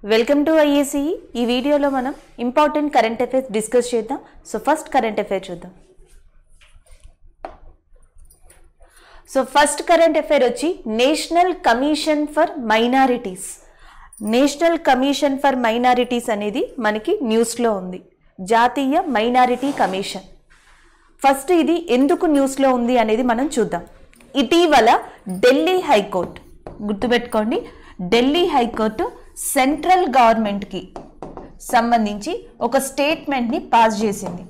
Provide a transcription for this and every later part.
Welcome to IAC. ఈ వీడియోలో మనం ఇంపార్టెంట్ కరెంట్ అఫైర్స్ డిస్కస్ చేద్దాం. సో ఫస్ట్ కరెంట్ అఫైర్ చూద్దాం. సో ఫస్ట్ కరెంట్ అఫైర్ వచ్చి national Commission for minorities. National Commission for minorities అనేది మనకి న్యూస్లో ఉంది. జాతీయ మైనారిటీ కమిషన్. ఫస్ట్ ఇది ఎందుకు న్యూస్లో ఉంది అనేది మనం చూద్దాం. ఇటీవల ఢిల్లీ హైకోర్టు, గుర్తుపెట్టుకోండి, ఢిల్లీ హైకోర్టు సెంట్రల్ గవర్నమెంట్కి సంబంధించి ఒక స్టేట్మెంట్ని పాస్ చేసింది.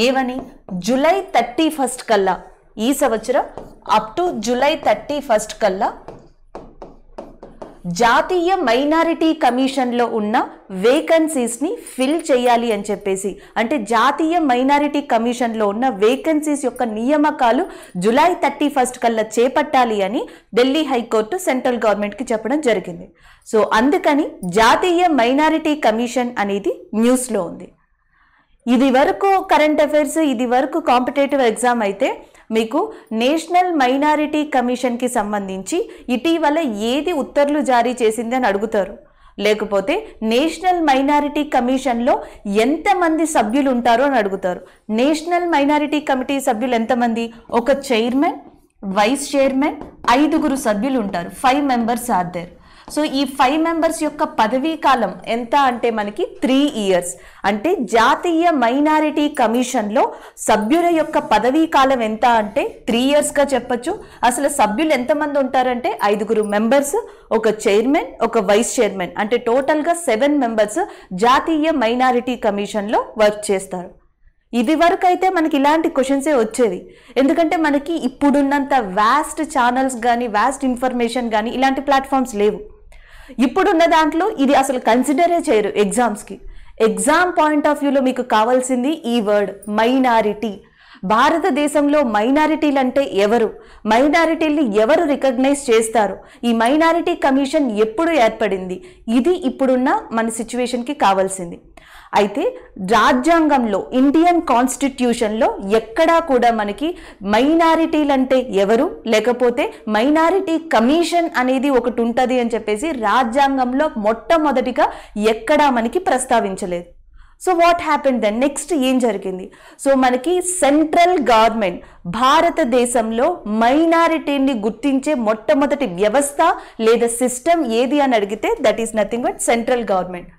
ఏమని? జూలై 31 కల్లా, ఈ సంవత్సరం అప్ టు జూలై 31 కల్లా జాతీయ మైనారిటీ కమిషన్లో ఉన్న వేకెన్సీస్ని ఫిల్ చేయాలి అని చెప్పేసి, అంటే జాతీయ మైనారిటీ కమిషన్లో ఉన్న వేకెన్సీస్ యొక్క నియామకాలు జూలై 31 కల్లా చేపట్టాలి అని ఢిల్లీ హైకోర్టు సెంట్రల్ గవర్నమెంట్కి చెప్పడం జరిగింది. సో అందుకని జాతీయ మైనారిటీ కమిషన్ అనేది న్యూస్లో ఉంది. ఇది వరకు కరెంట్ అఫైర్స్, ఇది వరకు కాంపిటేటివ్ ఎగ్జామ్ అయితే మీకు నేషనల్ మైనారిటీ కమిషన్కి సంబంధించి ఇటీవల ఏది ఉత్తర్వులు జారీ చేసింది అని అడుగుతారు. లేకపోతే నేషనల్ మైనారిటీ కమిషన్లో ఎంతమంది సభ్యులు ఉంటారో అని అడుగుతారు. నేషనల్ మైనారిటీ కమిటీ సభ్యులు ఎంతమంది? ఒక చైర్మన్, వైస్ చైర్మన్, 5 సభ్యులు ఉంటారు. 5 members ఆర్ దేర్. సో ఈ 5 members యొక్క పదవీ కాలం ఎంత అంటే మనకి 3 years. అంటే జాతీయ మైనారిటీ కమిషన్లో సభ్యుల యొక్క పదవీ కాలం ఎంత అంటే 3 yearsగా చెప్పచ్చు. అసలు సభ్యులు ఎంతమంది ఉంటారంటే 5 members, ఒక చైర్మన్, ఒక వైస్ చైర్మన్, అంటే టోటల్గా 7 members జాతీయ మైనారిటీ కమిషన్లో వర్క్ చేస్తారు. ఇది వరకు అయితే మనకి ఇలాంటి క్వశ్చన్సే వచ్చేది. ఎందుకంటే మనకి ఇప్పుడున్నంత వాస్ట్ ఛానల్స్ కానీ, వాస్ట్ ఇన్ఫర్మేషన్ కానీ ఇలాంటి ప్లాట్ఫామ్స్ లేవు. ఇప్పుడున్న దాంట్లో ఇది అసలు కన్సిడరే చేయరు ఎగ్జామ్స్కి. ఎగ్జామ్ పాయింట్ ఆఫ్ వ్యూలో మీకు కావాల్సింది ఈ వర్డ్ మైనారిటీ. భారతదేశంలో మైనారిటీలు అంటే ఎవరు? మైనారిటీల్ని ఎవరు రికగ్నైజ్ చేస్తారు? ఈ మైనారిటీ కమిషన్ ఎప్పుడు ఏర్పడింది? ఇది ఇప్పుడున్న మన సిచ్యువేషన్కి కావాల్సింది. అయితే రాజ్యాంగంలో, ఇండియన్ కాన్స్టిట్యూషన్లో ఎక్కడా కూడా మనకి మైనారిటీలు అంటే ఎవరు, లేకపోతే మైనారిటీ కమిషన్ అనేది ఒకటి ఉంటుంది అని చెప్పేసి రాజ్యాంగంలో మొట్టమొదటిగా ఎక్కడా మనకి ప్రస్తావించలేదు. So what happened then? Next ఏం జరిగింది? సో మనకి సెంట్రల్ గవర్నమెంట్ భారతదేశంలో మైనారిటీని గుర్తించే మొట్టమొదటి వ్యవస్థ లేదా సిస్టమ్ ఏది అని అడిగితే that is nothing but central government.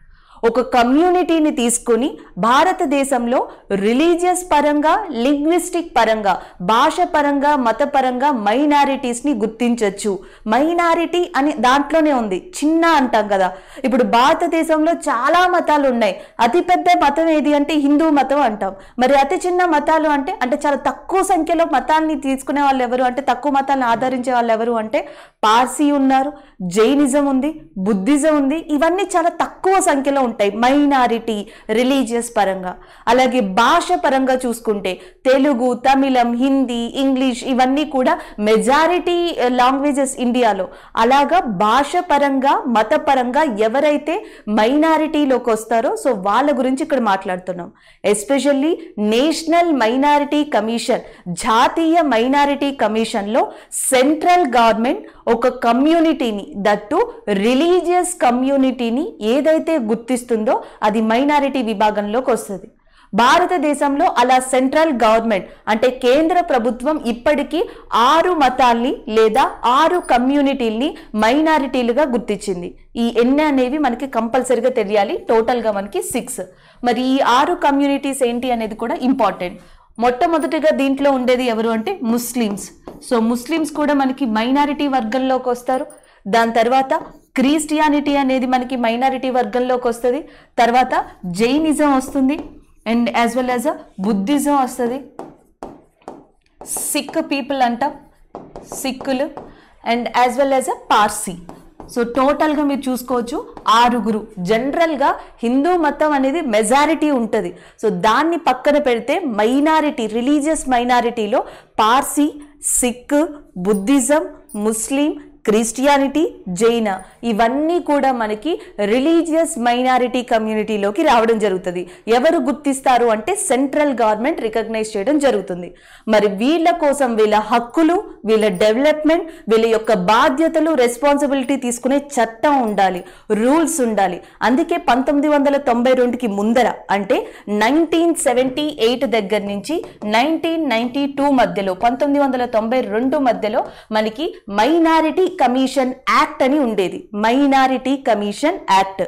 ఒక కమ్యూనిటీని తీసుకుని భారతదేశంలో రిలీజియస్ పరంగా, లింగ్విస్టిక్ పరంగా, భాష పరంగా, మతపరంగా మైనారిటీస్ని గుర్తించవచ్చు. మైనారిటీ అని దాంట్లోనే ఉంది. చిన్న అంటాం కదా, ఇప్పుడు భారతదేశంలో చాలా మతాలు ఉన్నాయి. అతిపెద్ద మతం ఏది అంటే హిందూ మతం అంటాం. మరి అతి చిన్న మతాలు అంటే చాలా తక్కువ సంఖ్యలో మతాల్ని తీసుకునే వాళ్ళు ఎవరు అంటే, తక్కువ మతాలను ఆదరించే వాళ్ళు ఎవరు అంటే పార్సీ ఉన్నారు, జైనిజం ఉంది, బుద్ధిజం ఉంది. ఇవన్నీ చాలా తక్కువ సంఖ్యలో ఉంటాయి మైనారిటీ రిలీజియస్ పరంగా. అలాగే భాష పరంగా చూసుకుంటే తెలుగు, తమిళం, హిందీ, ఇంగ్లీష్ ఇవన్నీ కూడా మెజారిటీ లాంగ్వేజెస్ ఇండియాలో. అలాగా భాష పరంగా, మత పరంగా ఎవరైతే మైనారిటీలోకి వస్తారో సో వాళ్ళ గురించి ఇక్కడ మాట్లాడుతున్నాం. ఎస్పెషల్లీ నేషనల్ మైనారిటీ కమిషన్, జాతీయ మైనారిటీ కమిషన్లో సెంట్రల్ గవర్నమెంట్ ఒక కమ్యూనిటీని, దట్టు రిలీజియస్ కమ్యూనిటీని ఏదైతే గుర్తిస్తుందో అది మైనారిటీ విభాగంలోకి వస్తుంది. భారతదేశంలో అలా సెంట్రల్ గవర్నమెంట్ అంటే కేంద్ర ప్రభుత్వం ఇప్పటికీ 6 మతాల్ని లేదా 6 కమ్యూనిటీల్ని మైనారిటీలుగా గుర్తించింది. ఈ ఎన్ని అనేవి మనకి కంపల్సరీగా తెలియాలి. టోటల్గా మనకి 6. మరి ఈ 6 కమ్యూనిటీస్ ఏంటి అనేది కూడా ఇంపార్టెంట్. మొట్టమొదటిగా దీంట్లో ఉండేది ఎవరు అంటే ముస్లిమ్స్. సో ముస్లిమ్స్ కూడా మనకి మైనారిటీ వర్గంలోకి వస్తారు. దాని తర్వాత క్రిస్టియానిటీ అనేది మనకి మైనారిటీ వర్గంలోకి వస్తుంది. తర్వాత జైనిజం వస్తుంది, and as well as Buddhism వస్తుంది. సిక్ పీపుల్ అంటాం, సిక్కులు, and as well as Parsi. So టోటల్గా మీరు చూసుకోవచ్చు 6. జనరల్గా హిందూ మతం అనేది మెజారిటీ ఉంటుంది. సో దాన్ని పక్కన పెడితే మైనారిటీ, రిలీజియస్ మైనారిటీలో Parsi, Sikh, Buddhism, Muslim, Christianity, Jain ఇవన్నీ కూడా మనకి రిలీజియస్ మైనారిటీ కమ్యూనిటీలోకి రావడం జరుగుతుంది. ఎవరు గుర్తిస్తారు అంటే సెంట్రల్ గవర్నమెంట్ రికగ్నైజ్ చేయడం జరుగుతుంది. మరి వీళ్ళ కోసం వీళ్ళ హక్కులు, వీళ్ళ డెవలప్మెంట్, వీళ్ళ యొక్క బాధ్యతలు, రెస్పాన్సిబిలిటీ తీసుకునే చట్టం ఉండాలి, రూల్స్ ఉండాలి. అందుకే 1992కి ముందర అంటే 1978 దగ్గర నుంచి 1992 మధ్యలో 1992 మధ్యలో మనకి మైనారిటీ కమిషన్ యాక్ట్ అని ఉండేది. Minority commission act.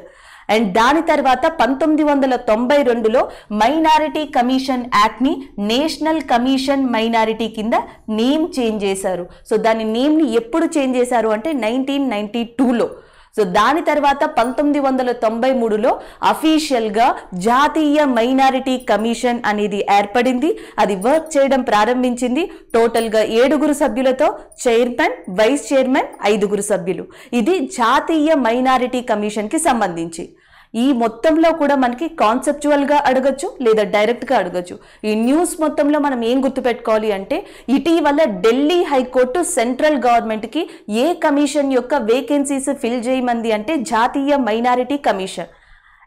అండ్ దాని తర్వాత 1992లో మైనారిటీ కమిషన్ యాక్ట్ ని నేషనల్ కమిషన్ మైనారిటీ కింద నేమ్ చేంజ్ చేశారు. సో దాని నేమ్ ని ఎప్పుడు చేంజ్ చేశారు అంటే 1992లో. సో దాని తర్వాత 1993లో అఫీషియల్ గా జాతీయ మైనారిటీ కమిషన్ అనేది ఏర్పడింది. అది వర్క్ చేయడం ప్రారంభించింది. టోటల్ గా 7 సభ్యులతో, చైర్మన్, వైస్ చైర్మన్, 5 సభ్యులు. ఇది జాతీయ మైనారిటీ కమిషన్ కి సంబంధించి. ఈ మొత్తంలో కూడా మనకి కాన్సెప్చువల్ గా అడగచ్చు లేదా డైరెక్ట్ గా అడగచ్చు. ఈ న్యూస్ మొత్తంలో మనం ఏం గుర్తుపెట్టుకోవాలి అంటే ఇటీవల ఢిల్లీ హైకోర్టు సెంట్రల్ గవర్నమెంట్ కి ఏ కమిషన్ యొక్క వేకెన్సీస్ ఫిల్ చేయమంది అంటే జాతీయ మైనారిటీ commission.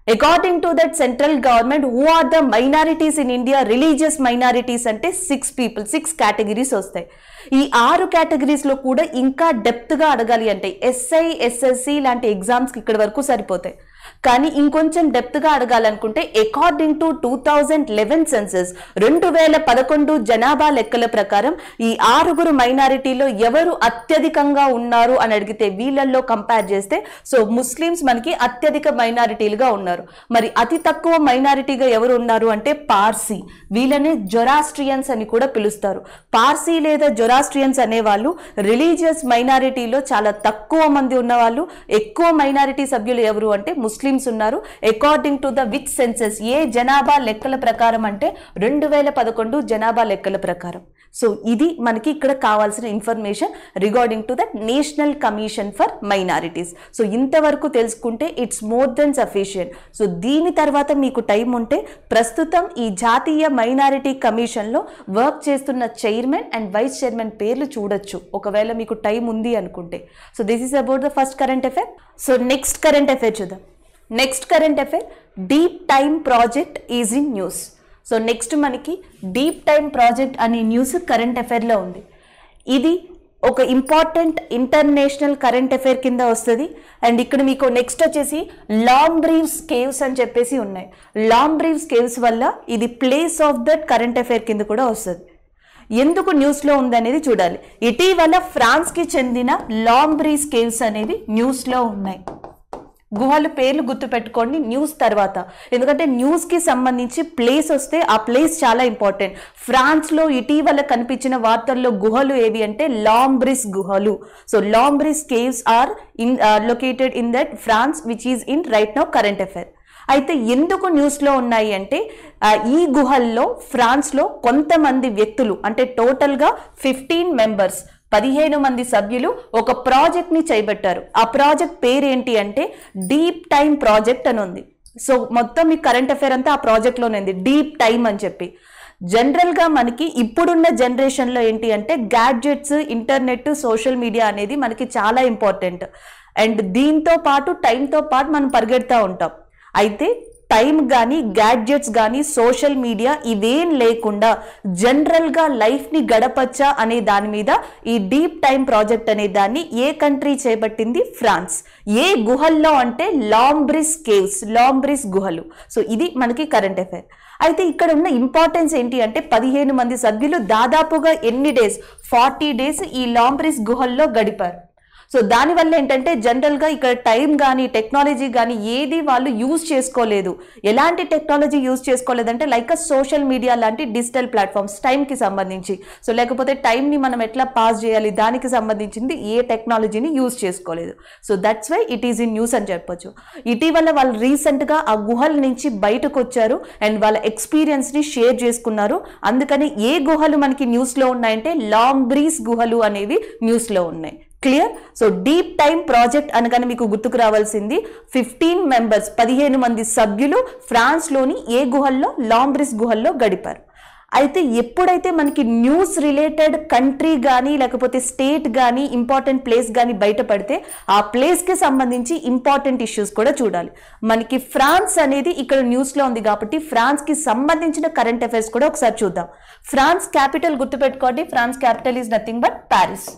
According to that central government, who are the minorities in India? Religious minorities అంటే 6 people, 6 categories వస్తాయి. ఈ 6 categories లో కూడా ఇంకా డెప్త్ గా అడగాలి అంటే SI, SSC లాంటి ఎగ్జామ్స్ కి ఇక్కడ వరకు సరిపోతాయి. కానీ ఇంకొంచెం డెప్త్ గా అడగాలనుకుంటే అకార్డింగ్ టు 2011 సెన్సస్ 2011 జనాభా లెక్కల ప్రకారం ఈ 6 మైనారిటీలో ఎవరు అత్యధికంగా ఉన్నారు అని అడిగితే వీళ్ళల్లో కంపేర్ చేస్తే సో ముస్లిమ్స్ మనకి అత్యధిక మైనారిటీలుగా ఉన్నారు. మరి అతి తక్కువ మైనారిటీగా ఎవరు ఉన్నారు అంటే పార్సీ. వీళ్ళని జొరాస్ట్రియన్స్ అని కూడా పిలుస్తారు. పార్సీ లేదా జొరాస్ట్రియన్స్ అనేవాళ్ళు రిలీజియస్ మైనారిటీలో చాలా తక్కువ మంది ఉన్నవాళ్ళు. ఎక్కువ మైనారిటీ సభ్యులు ఎవరు అంటే ముస్లిమ్స్ ఉన్నారు. According to the which census, ఏ జనాభా లెక్కల ప్రకారం అంటే 2011 జనాభా లెక్కల ప్రకారం. సో ఇది మనకి ఇక్కడ కావాల్సిన information regarding to the National Commission for Minorities. So ఇంతవరకు తెలుసుకుంటే it's more than sufficient. So దీని తర్వాత మీకు టైం ఉంటే ప్రస్తుతం ఈ జాతీయ మైనారిటీ కమిషన్ లో వర్క్ చేస్తున్న చైర్మన్ అండ్ వైస్ చైర్మన్ పేర్లు చూడొచ్చు ఒకవేళ మీకు టైం ఉంది అనుకుంటే. So this is about the first current affair. So next current affair చూద్దాం. Next current affair, deep time project is in news. So next మనకి డీప్ టైమ్ ప్రాజెక్ట్ అనే news current అఫైర్లో ఉంది. ఇది ఒక ఇంపార్టెంట్ ఇంటర్నేషనల్ కరెంట్ అఫైర్ కింద వస్తుంది. And ఇక్కడ మీకు నెక్స్ట్ వచ్చేసి లాంబ్రీవ్స్ కేవ్స్ అని చెప్పేసి ఉన్నాయి. లాంబ్రీవ్స్ కేవ్స్ వల్ల ఇది place of that current affair కింద కూడా వస్తుంది. ఎందుకు న్యూస్లో ఉందనేది చూడాలి. ఇటీవల ఫ్రాన్స్కి చెందిన లాంబ్రీవ్స్ కేవ్స్ అనేవి న్యూస్లో ఉన్నాయి. గుహలు పేర్లు గుర్తుపెట్టుకోండి న్యూస్ తర్వాత, ఎందుకంటే న్యూస్కి సంబంధించి ప్లేస్ వస్తే ఆ ప్లేస్ చాలా ఇంపార్టెంట్. ఫ్రాన్స్లో ఇటీవల కనిపించిన వార్తల్లో గుహలు ఏవి అంటే లాంబ్రిస్ గుహలు. So Lombrives caves are located in that France which is in right now current affair. అయితే ఎందుకు న్యూస్లో ఉన్నాయి అంటే ఈ గుహల్లో ఫ్రాన్స్లో కొంతమంది వ్యక్తులు అంటే టోటల్గా 15 మెంబర్స్ 15 మంది సభ్యులు ఒక ప్రాజెక్ట్ ని చేపట్టారు. ఆ ప్రాజెక్ట్ పేరు ఏంటి అంటే డీప్ టైమ్ ప్రాజెక్ట్ అని ఉంది. సో మొత్తం మీ కరెంట్ అఫైర్ అంతా ఆ ప్రాజెక్ట్ లోనే ఉంది, డీప్ టైమ్ అని చెప్పి. జనరల్ గా మనకి ఇప్పుడున్న జనరేషన్ లో ఏంటి అంటే గ్యాడ్జెట్స్, ఇంటర్నెట్, సోషల్ మీడియా అనేది మనకి చాలా ఇంపార్టెంట్. అండ్ దీంతో పాటు టైంతో పాటు మనం పరిగెడతా ఉంటాం. అయితే టైం కానీ గ్యాడ్జెట్స్ కానీ సోషల్ మీడియా ఇవేం లేకుండా జనరల్గా లైఫ్ని గడపచ్చా అనే దాని మీద ఈ డీప్ టైమ్ ప్రాజెక్ట్ అనే దాన్ని ఏ కంట్రీ చేపట్టింది? ఫ్రాన్స్. ఏ గుహల్లో అంటే లాంబ్రిస్ కేవ్స్, లాంబ్రిస్ గుహలు. సో ఇది మనకి కరెంట్ అఫైర్. అయితే ఇక్కడ ఉన్న ఇంపార్టెన్స్ ఏంటి అంటే 15 మంది సభ్యులు దాదాపుగా ఎన్ని డేస్, 40 డేస్ ఈ లాంబ్రిస్ గుహల్లో గడిపారు. సో దానివల్ల ఏంటంటే జనరల్గా ఇక్కడ టైం కానీ టెక్నాలజీ కానీ ఏది వాళ్ళు యూజ్ చేసుకోలేదు. ఎలాంటి టెక్నాలజీ యూజ్ చేసుకోలేదంటే లైక్ సోషల్ మీడియా లాంటి డిజిటల్ ప్లాట్ఫామ్స్ టైంకి సంబంధించి. సో లేకపోతే టైంని మనం ఎట్లా పాస్ చేయాలి దానికి సంబంధించింది ఏ టెక్నాలజీని యూజ్ చేసుకోలేదు. So that's why it is in news అని చెప్పొచ్చు. ఇటీవల వాళ్ళు రీసెంట్గా ఆ గుహల నుంచి బయటకు వచ్చారు అండ్ వాళ్ళ ఎక్స్పీరియన్స్ని షేర్ చేసుకున్నారు. అందుకని ఏ గుహలు మనకి న్యూస్లో ఉన్నాయంటే లాంబ్రీస్ గుహలు అనేవి న్యూస్లో ఉన్నాయి. Clear? So deep time project అనగానే మీకు గుర్తుకు రావాల్సింది 15 మెంబర్స్ 15 మంది సభ్యులు ఫ్రాన్స్లోని ఏ గుహల్లో? లాంబ్రిస్ గుహల్లో గడిపారు. అయితే ఎప్పుడైతే మనకి న్యూస్ రిలేటెడ్ కంట్రీ కానీ లేకపోతే స్టేట్ కానీ ఇంపార్టెంట్ ప్లేస్ కానీ బయటపడితే ఆ ప్లేస్కి సంబంధించి ఇంపార్టెంట్ ఇష్యూస్ కూడా చూడాలి. మనకి ఫ్రాన్స్ అనేది ఇక్కడ న్యూస్లో ఉంది కాబట్టి ఫ్రాన్స్కి సంబంధించిన కరెంట్ అఫైర్స్ కూడా ఒకసారి చూద్దాం. ఫ్రాన్స్ క్యాపిటల్ గుర్తుపెట్టుకోండి, France capital is nothing but Paris.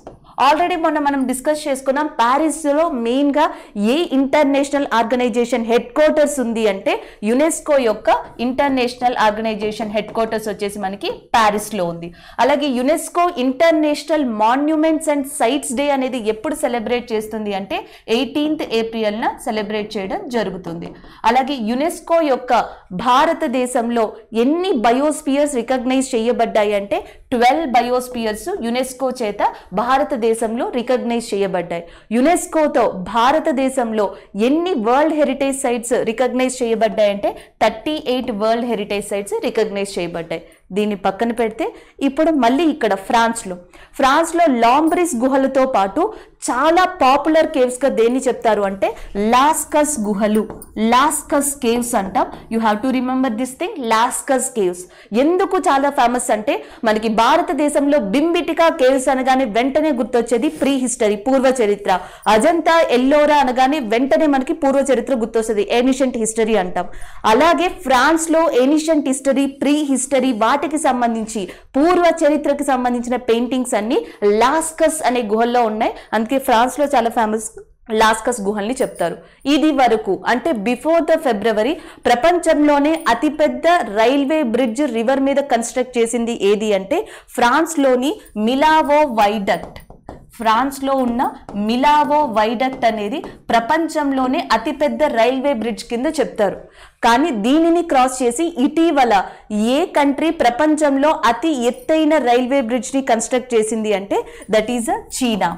Already మొన్న మనం డిస్కస్ చేసుకున్నాం, ప్యారిస్లో మెయిన్గా ఏ ఇంటర్నేషనల్ ఆర్గనైజేషన్ హెడ్ క్వార్టర్స్ ఉంది అంటే యునెస్కో యొక్క ఇంటర్నేషనల్ ఆర్గనైజేషన్ హెడ్ క్వార్టర్స్ వచ్చేసి మనకి ప్యారిస్లో ఉంది. అలాగే UNESCO international monuments and sites day అనేది ఎప్పుడు సెలబ్రేట్ చేస్తుంది అంటే 18th ఏప్రిల్న సెలబ్రేట్ చేయడం జరుగుతుంది. అలాగే యునెస్కో యొక్క భారతదేశంలో ఎన్ని బయోస్పియర్స్ రికగ్నైజ్ చేయబడ్డాయి అంటే 12 బయోస్పియర్స్ యునెస్కో చేత భారతదేశంలో రికగ్నైజ్ చేయబడ్డాయి. యునెస్కోతో భారతదేశంలో ఎన్ని వరల్డ్ హెరిటేజ్ సైట్స్ రికగ్నైజ్ చేయబడ్డాయి అంటే 38 వరల్డ్ హెరిటేజ్ సైట్స్ రికగ్నైజ్ చేయబడ్డాయి. దీన్ని పక్కన పెడితే ఇప్పుడు మళ్ళీ ఇక్కడ ఫ్రాన్స్లో లాంబ్రిస్ గుహలతో పాటు చాలా పాపులర్ కేవ్స్గా దేన్ని చెప్తారు అంటే లాస్కస్ గుహలు, లాస్కస్ కేవ్స్ అంటాం. You have to remember this thing, Lascaux caves. ఎందుకు చాలా ఫేమస్ అంటే మనకి భారతదేశంలో బింబిటికా కేవ్స్ అనగానే వెంటనే గుర్తొచ్చేది ప్రీ హిస్టరీ, పూర్వ చరిత్ర. అజంతా ఎల్లోరా అనగానే వెంటనే మనకి పూర్వ చరిత్ర గుర్తొస్తుంది, ఏనిషియంట్ హిస్టరీ అంటాం. అలాగే ఫ్రాన్స్లో ఏనిషియంట్ హిస్టరీ, ప్రీ హిస్టరీ వాటికి సంబంధించి పూర్వ చరిత్రకి సంబంధించిన పెయింటింగ్స్ అన్ని లాస్కస్ అనే గుహల్లో ఉన్నాయి. అందుకే ఫ్రాన్స్లో చాలా ఫేమస్ లాస్కస్ గుహల్ని చెప్తారు. ఇది వరకు అంటే బిఫోర్ ద ఫిబ్రవరి ప్రపంచంలోనే అతిపెద్ద రైల్వే బ్రిడ్జ్ రివర్ మీద కన్స్ట్రక్ట్ చేసింది ఏది అంటే ఫ్రాన్స్లోని మిలావో వైడక్ట్. ఫ్రాన్స్లో ఉన్న మిలావో వైడక్ట్ అనేది ప్రపంచంలోనే అతిపెద్ద రైల్వే బ్రిడ్జ్ కింద చెప్తారు. కానీ దీనిని క్రాస్ చేసి ఇటీవల ఏ కంట్రీ ప్రపంచంలో అతి ఎత్తైన రైల్వే బ్రిడ్జ్ని కన్స్ట్రక్ట్ చేసింది అంటే that is China.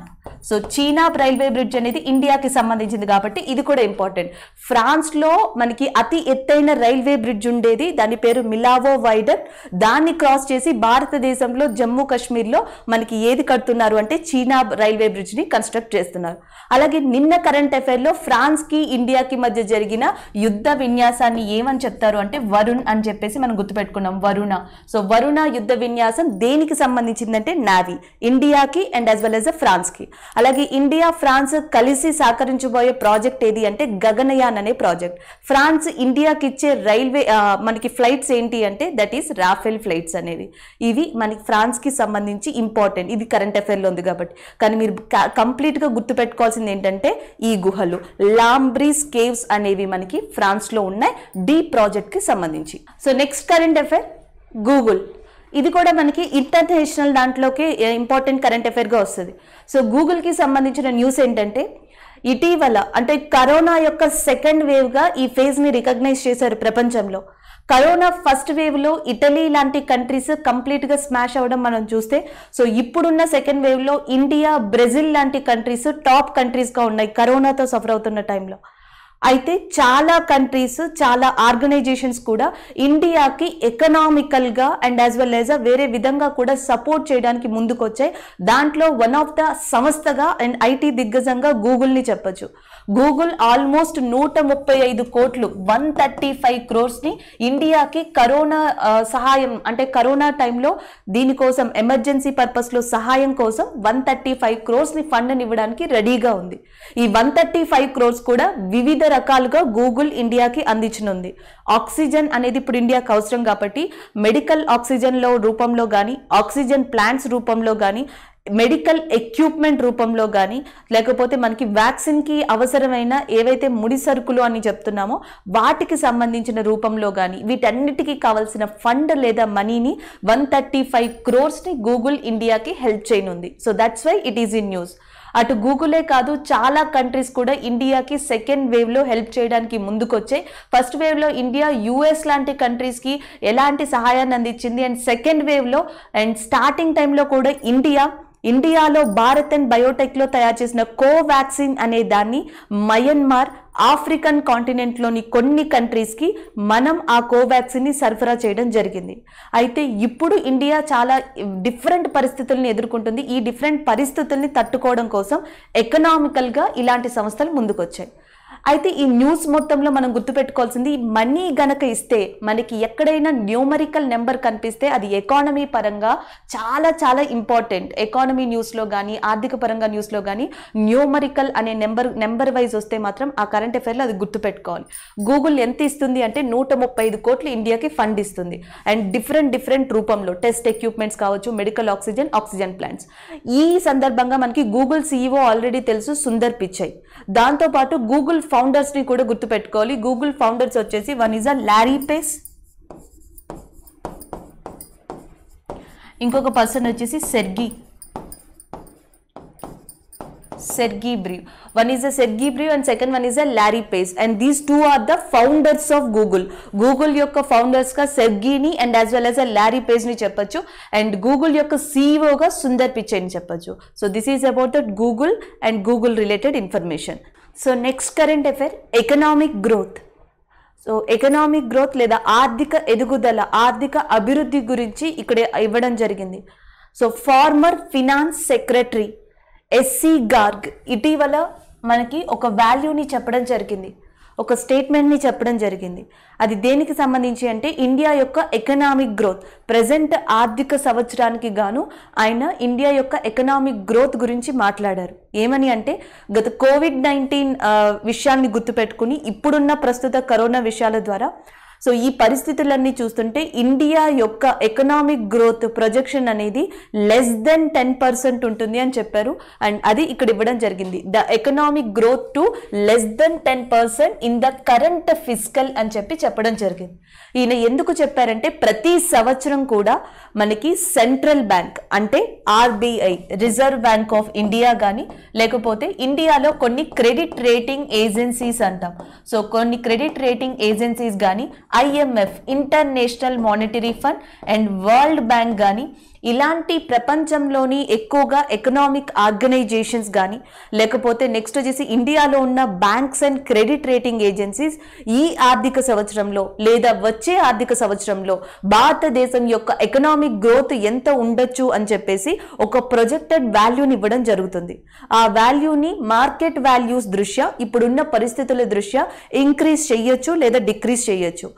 So China railway bridge అనేది ఇండియాకి సంబంధించింది కాబట్టి ఇది కూడా ఇంపార్టెంట్. ఫ్రాన్స్లో మనకి అతి ఎత్తైన రైల్వే బ్రిడ్జ్ ఉండేది, దాని పేరు మిలావో వైడక్ట్. దాన్ని క్రాస్ చేసి భారతదేశంలో జమ్మూ కాశ్మీర్లో మనకి ఏది కడుతున్నారు అంటే చీనా రైల్వే బ్రిడ్జ్ని కన్స్ట్రక్ట్ చేస్తున్నారు. అలాగే నిన్న కరెంట్ అఫైర్లో ఫ్రాన్స్కి ఇండియాకి మధ్య జరిగిన యుద్ధ విన్యాసాన్ని ఏమని చెప్తారు అంటే వరుణ్ అని చెప్పేసి మనం గుర్తుపెట్టుకున్నాం, వరుణ. సో వరుణ యుద్ధ విన్యాసం దేనికి సంబంధించిందంటే నావీ, ఇండియాకి అండ్ యాజ్ వెల్ యాజ్ ఫ్రాన్స్కి. అలాగే ఇండియా ఫ్రాన్స్ కలిసి సహకరించబోయే ప్రాజెక్ట్ ఏది అంటే గగనయాన్ అనే ప్రాజెక్ట్. ఫ్రాన్స్ ఇండియాకి ఇచ్చే రైల్వే మనకి ఫ్లైట్స్ ఏంటి అంటే దట్ ఈస్ రాఫెల్ ఫ్లైట్స్ అనేవి. ఇవి మనకి ఫ్రాన్స్కి సంబంధించి ఇంపార్టెంట్, ఇది కరెంట్ అఫైర్లో ఉంది కాబట్టి. కానీ మీరు కంప్లీట్గా గుర్తుపెట్టుకోవాల్సింది ఏంటంటే ఈ గుహలు లాంబ్రిస్ కేవ్స్ అనేవి మనకి ఫ్రాన్స్లో ఉన్నాయి డి ప్రాజెక్ట్కి సంబంధించి. So next current affair Google. ఇది కూడా మనకి ఇంటర్నేషనల్ దాంట్లోకి ఇంపార్టెంట్ కరెంట్ అఫైర్గా వస్తుంది. సో గూగుల్కి సంబంధించిన న్యూస్ ఏంటంటే ఇటీవల అంటే కరోనా యొక్క సెకండ్ వేవ్గా ఈ ఫేజ్ని రికగ్నైజ్ చేశారు ప్రపంచంలో. కరోనా ఫస్ట్ వేవ్లో ఇటలీ లాంటి కంట్రీస్ కంప్లీట్గా స్మాష్ అవ్వడం మనం చూస్తే, సో ఇప్పుడున్న సెకండ్ వేవ్లో ఇండియా, బ్రెజిల్ లాంటి కంట్రీస్ టాప్ కంట్రీస్గా ఉన్నాయి కరోనాతో సఫర్ అవుతున్న టైంలో. అయితే చాలా కంట్రీస్, చాలా ఆర్గనైజేషన్స్ కూడా ఇండియాకి ఎకనామికల్గా అండ్ యాజ్ వెల్ యాజ్ వేరే విధంగా కూడా సపోర్ట్ చేయడానికి ముందుకు వచ్చాయి. దాంట్లో వన్ ఆఫ్ ద సంస్థగా అండ్ ఐటీ దిగ్గజంగా గూగుల్ని చెప్పచ్చు. గూగుల్ ఆల్మోస్ట్ 135 కోట్లు 135 crores ఇండియాకి కరోనా సహాయం అంటే కరోనా టైంలో దీనికోసం ఎమర్జెన్సీ పర్పస్లో సహాయం కోసం 135 crores ఫండ్ని ఇవ్వడానికి రెడీగా ఉంది. ఈ 135 crores కూడా వివిధ రకాలుగా గూగుల్ ఇండియాకి అందించనుంది. ఆక్సిజన్ అనేది ఇప్పుడు ఇండియాకి అవసరం కాబట్టి మెడికల్ ఆక్సిజన్లో రూపంలో కానీ, ఆక్సిజన్ ప్లాంట్స్ రూపంలో కానీ, మెడికల్ ఎక్విప్మెంట్ రూపంలో కానీ, లేకపోతే మనకి వ్యాక్సిన్కి అవసరమైన ఏవైతే ముడి సరుకులు అని చెప్తున్నామో వాటికి సంబంధించిన రూపంలో కానీ, వీటన్నిటికీ కావాల్సిన ఫండ్ లేదా మనీని 135 crores గూగుల్ ఇండియాకి హెల్ప్ చేయనుంది. So that's why it is in news. అటు గూగులే కాదు, చాలా కంట్రీస్ కూడా ఇండియాకి సెకండ్ వేవ్లో హెల్ప్ చేయడానికి ముందుకొచ్చాయి. ఫస్ట్ వేవ్లో ఇండియా యుఎస్ లాంటి కంట్రీస్కి ఎలాంటి సహాయాన్ని అందించింది, అండ్ సెకండ్ వేవ్లో అండ్ స్టార్టింగ్ టైంలో కూడా ఇండియాలో భారత్ అండ్ బయోటెక్లో తయారు చేసిన కోవాక్సిన్ అనే దాన్ని మయన్మార్, ఆఫ్రికన్ కాంటినెంట్లోని కొన్ని కంట్రీస్కి మనం ఆ కోవాక్సిన్ని సరఫరా చేయడం జరిగింది. అయితే ఇప్పుడు ఇండియా చాలా డిఫరెంట్ పరిస్థితుల్ని ఎదుర్కొంటుంది. ఈ డిఫరెంట్ పరిస్థితుల్ని తట్టుకోవడం కోసం ఎకనామికల్గా ఇలాంటి సంస్థలు ముందుకొచ్చాయి. అయితే ఈ న్యూస్ మొత్తంలో మనం గుర్తుపెట్టుకోవాల్సింది మనీ గనక ఇస్తే మనకి ఎక్కడైనా న్యూమరికల్ నెంబర్ కనిపిస్తే అది ఎకానమీ పరంగా చాలా చాలా ఇంపార్టెంట్. ఎకానమీ న్యూస్లో కానీ ఆర్థిక పరంగా న్యూస్లో కానీ న్యూమరికల్ అనే నెంబర్ వైజ్ వస్తే మాత్రం ఆ కరెంట్ అఫైర్లో అది గుర్తుపెట్టుకోవాలి. గూగుల్ ఎంత ఇస్తుంది అంటే 135 కోట్లు ఇండియాకి ఫండ్ ఇస్తుంది. అండ్ డిఫరెంట్ రూపంలో టెస్ట్ ఎక్విప్మెంట్స్ కావచ్చు, మెడికల్ ఆక్సిజన్ ప్లాంట్స్. ఈ సందర్భంగా మనకి గూగుల్ CEO ఆల్రెడీ తెలుసు, సుందర్ పిచాయ్. దాంతోపాటు గూగుల్ ఫౌండర్స్ ని కూడా గుర్తుపెట్టుకోవాలి. గూగుల్ ఫౌండర్స్ వచ్చేసి వన్ ఈజ్ లారీ పేజ్, ఇంకొక పర్సన్ వచ్చేసి Sergey Brin. One is a Sergey Brin and second one is a Larry Page, and these two are the founders of Google. Google యొక్క founders గా సెర్గీని and as well as Larry Page ని చెప్పొచ్చు, and Google యొక్క CEO గా సుందర్ పిచాయ్ ని చెప్పొచ్చు. So this is about the Google and Google related information. So next current affair economic growth. So economic growth లేదా ఆర్థిక ఎదుగుదల, ఆర్థిక అభివృద్ధి గురించి ఇక్కడ ఇవ్వడం జరిగింది. So former finance secretary SC Garg ఇటీవల మనకి ఒక వాల్యూని చెప్పడం జరిగింది, ఒక స్టేట్మెంట్ని చెప్పడం జరిగింది. అది దేనికి సంబంధించి అంటే ఇండియా యొక్క ఎకనామిక్ గ్రోత్, ప్రజెంట్ ఆర్థిక సంవత్సరానికి గాను ఆయన ఇండియా యొక్క ఎకనామిక్ గ్రోత్ గురించి మాట్లాడారు. ఏమని అంటే గత COVID-19 విషయాన్ని గుర్తుపెట్టుకుని ఇప్పుడున్న ప్రస్తుత కరోనా విషయాల ద్వారా సో ఈ పరిస్థితులన్నీ చూస్తుంటే ఇండియా యొక్క ఎకనామిక్ గ్రోత్ ప్రొజెక్షన్ అనేది <10% ఉంటుంది అని చెప్పారు. అండ్ అది ఇక్కడ ఇవ్వడం జరిగింది. The economic growth to <10% in the current fiscal అని చెప్పడం జరిగింది. ఈయన ఎందుకు చెప్పారంటే ప్రతి సంవత్సరం కూడా మనకి సెంట్రల్ బ్యాంక్ అంటే RBI, reserve bank of India కానీ లేకపోతే ఇండియాలో కొన్ని క్రెడిట్ రేటింగ్ ఏజెన్సీస్ అంటాం. సో కొన్ని క్రెడిట్ రేటింగ్ ఏజెన్సీస్ కానీ IMF, international monetary fund and world bank కానీ ఇలాంటి ప్రపంచంలోని ఎక్కువగా ఎకనామిక్ ఆర్గనైజేషన్స్ కానీ లేకపోతే నెక్స్ట్ వచ్చేసి ఇండియాలో ఉన్న banks and credit rating agencies ఈ ఆర్థిక సంవత్సరంలో లేదా వచ్చే ఆర్థిక సంవత్సరంలో భారతదేశం యొక్క ఎకనామిక్ గ్రోత్ ఎంత ఉండొచ్చు అని చెప్పేసి ఒక ప్రొజెక్టెడ్ వాల్యూని ఇవ్వడం జరుగుతుంది. ఆ వాల్యూని మార్కెట్ వాల్యూస్ దృష్ట్యా ఇప్పుడున్న పరిస్థితుల దృష్ట్యా ఇంక్రీజ్ చేయొచ్చు లేదా డిక్రీజ్ చేయొచ్చు.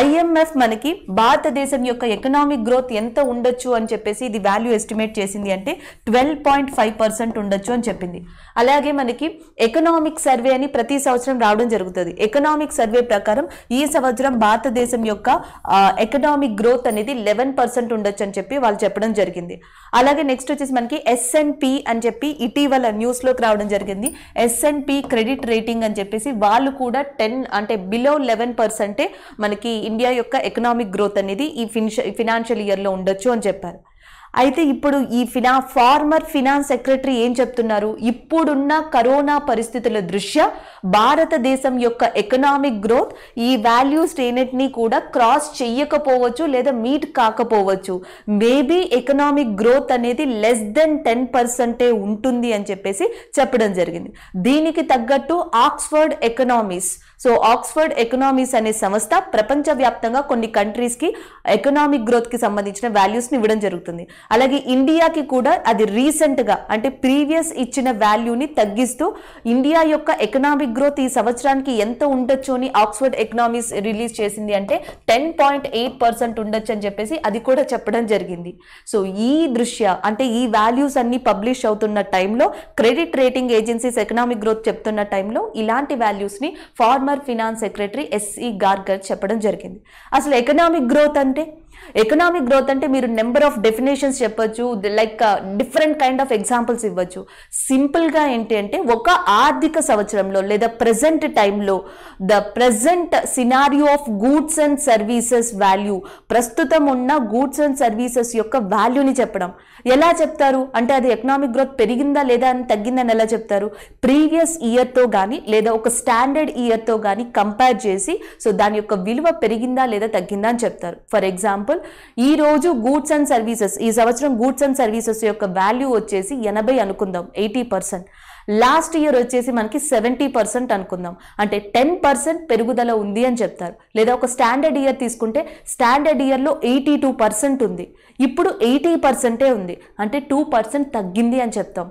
IMF మనకి భారతదేశం యొక్క ఎకనామిక్ గ్రోత్ ఎంత ఉండొచ్చు అని చెప్పేసి ఇది వాల్యూ ఎస్టిమేట్ చేసింది అంటే 12.5% ఉండొచ్చు అని చెప్పింది. అలాగే మనకి ఎకనామిక్ సర్వే అని ప్రతి సంవత్సరం రావడం జరుగుతుంది. ఎకనామిక్ సర్వే ప్రకారం ఈ సంవత్సరం భారతదేశం యొక్క ఎకనామిక్ గ్రోత్ అనేది 11% ఉండొచ్చు అని చెప్పి వాళ్ళు చెప్పడం జరిగింది. అలాగే నెక్స్ట్ వచ్చేసి మనకి S&P అని చెప్పి ఇటీవల న్యూస్ లోకి రావడం జరిగింది. S&P క్రెడిట్ రేటింగ్ అని చెప్పేసి వాళ్ళు కూడా 10 అంటే బిలో 11% మనకి ఇండియా యొక్క ఎకనామిక్ గ్రోత్ అనేది ఈ ఫినాన్షియల్ ఇయర్లో ఉండొచ్చు అని చెప్పారు. అయితే ఇప్పుడు ఈ ఫార్మర్ ఫినాన్స్ సెక్రటరీ ఏం చెప్తున్నారు, ఇప్పుడున్న కరోనా పరిస్థితుల దృష్ట్యా భారతదేశం యొక్క ఎకనామిక్ గ్రోత్ ఈ వాల్యూస్ రెండింటినీ కూడా క్రాస్ చెయ్యకపోవచ్చు లేదా మీట్ కాకపోవచ్చు. మేబీ ఎకనామిక్ గ్రోత్ అనేది <10% ఉంటుంది అని చెప్పేసి చెప్పడం జరిగింది. దీనికి తగ్గట్టు Oxford economies, so Oxford economies అనే సంస్థ ప్రపంచవ్యాప్తంగా కొన్ని కంట్రీస్కి ఎకనామిక్ గ్రోత్కి సంబంధించిన వాల్యూస్ని ఇవ్వడం జరుగుతుంది. అలాగే ఇండియాకి కూడా అది రీసెంట్గా అంటే ప్రీవియస్ ఇచ్చిన వాల్యూని తగ్గిస్తూ ఇండియా యొక్క ఎకనామిక్ గ్రోత్ ఈ సంవత్సరానికి ఎంత ఉండొచ్చు అని ఆక్స్ఫర్డ్ ఎకనామీస్ రిలీజ్ చేసింది అంటే 10.8% ఉండొచ్చు అని చెప్పేసి అది కూడా చెప్పడం జరిగింది. సో ఈ దృష్ట్యా అంటే ఈ వాల్యూస్ అన్ని పబ్లిష్ అవుతున్న టైంలో credit rating agencies economic growth చెప్తున్న టైంలో ఇలాంటి వాల్యూస్ని former finance secretary SC Garg చెప్పడం జరిగింది. అసలు ఎకనామిక్ గ్రోత్ అంటే మీరు నెంబర్ ఆఫ్ డెఫినేషన్స్ చెప్పొచ్చు, like different kind of examples ఇవ్వచ్చు. సింపుల్గా ఏంటి అంటే ఒక ఆర్థిక సంవత్సరంలో లేదా ప్రెజెంట్ టైంలో the present scenario of goods and services value, ప్రస్తుతం ఉన్న గూడ్స్ అండ్ సర్వీసెస్ యొక్క వాల్యూని చెప్పడం. ఎలా చెప్తారు అంటే అది ఎకనామిక్ గ్రోత్ పెరిగిందా లేదా అని తగ్గిందని ఎలా చెప్తారు, ప్రీవియస్ ఇయర్తో కానీ లేదా ఒక స్టాండర్డ్ ఇయర్తో కానీ కంపేర్ చేసి సో దాని యొక్క విలువ పెరిగిందా లేదా తగ్గిందా అని చెప్తారు. ఫర్ ఎగ్జాంపుల్ ఈ రోజు గూడ్స్ అండ్ సర్వీసెస్, ఈ సంవత్సరం గూడ్స్ అండ్ సర్వీసెస్ యొక్క వాల్యూ వచ్చేసి 80 అనుకుందాం, 80%. లాస్ట్ ఇయర్ వచ్చేసి మనకి 70% అనుకుందాం, అంటే 10% పెరుగుదల ఉంది అని చెప్తారు. లేదా ఒక స్టాండర్డ్ ఇయర్ తీసుకుంటే స్టాండర్డ్ ఇయర్లో 82% ఉంది, ఇప్పుడు 80% ఉంది, అంటే 2% తగ్గింది అని చెప్తాం.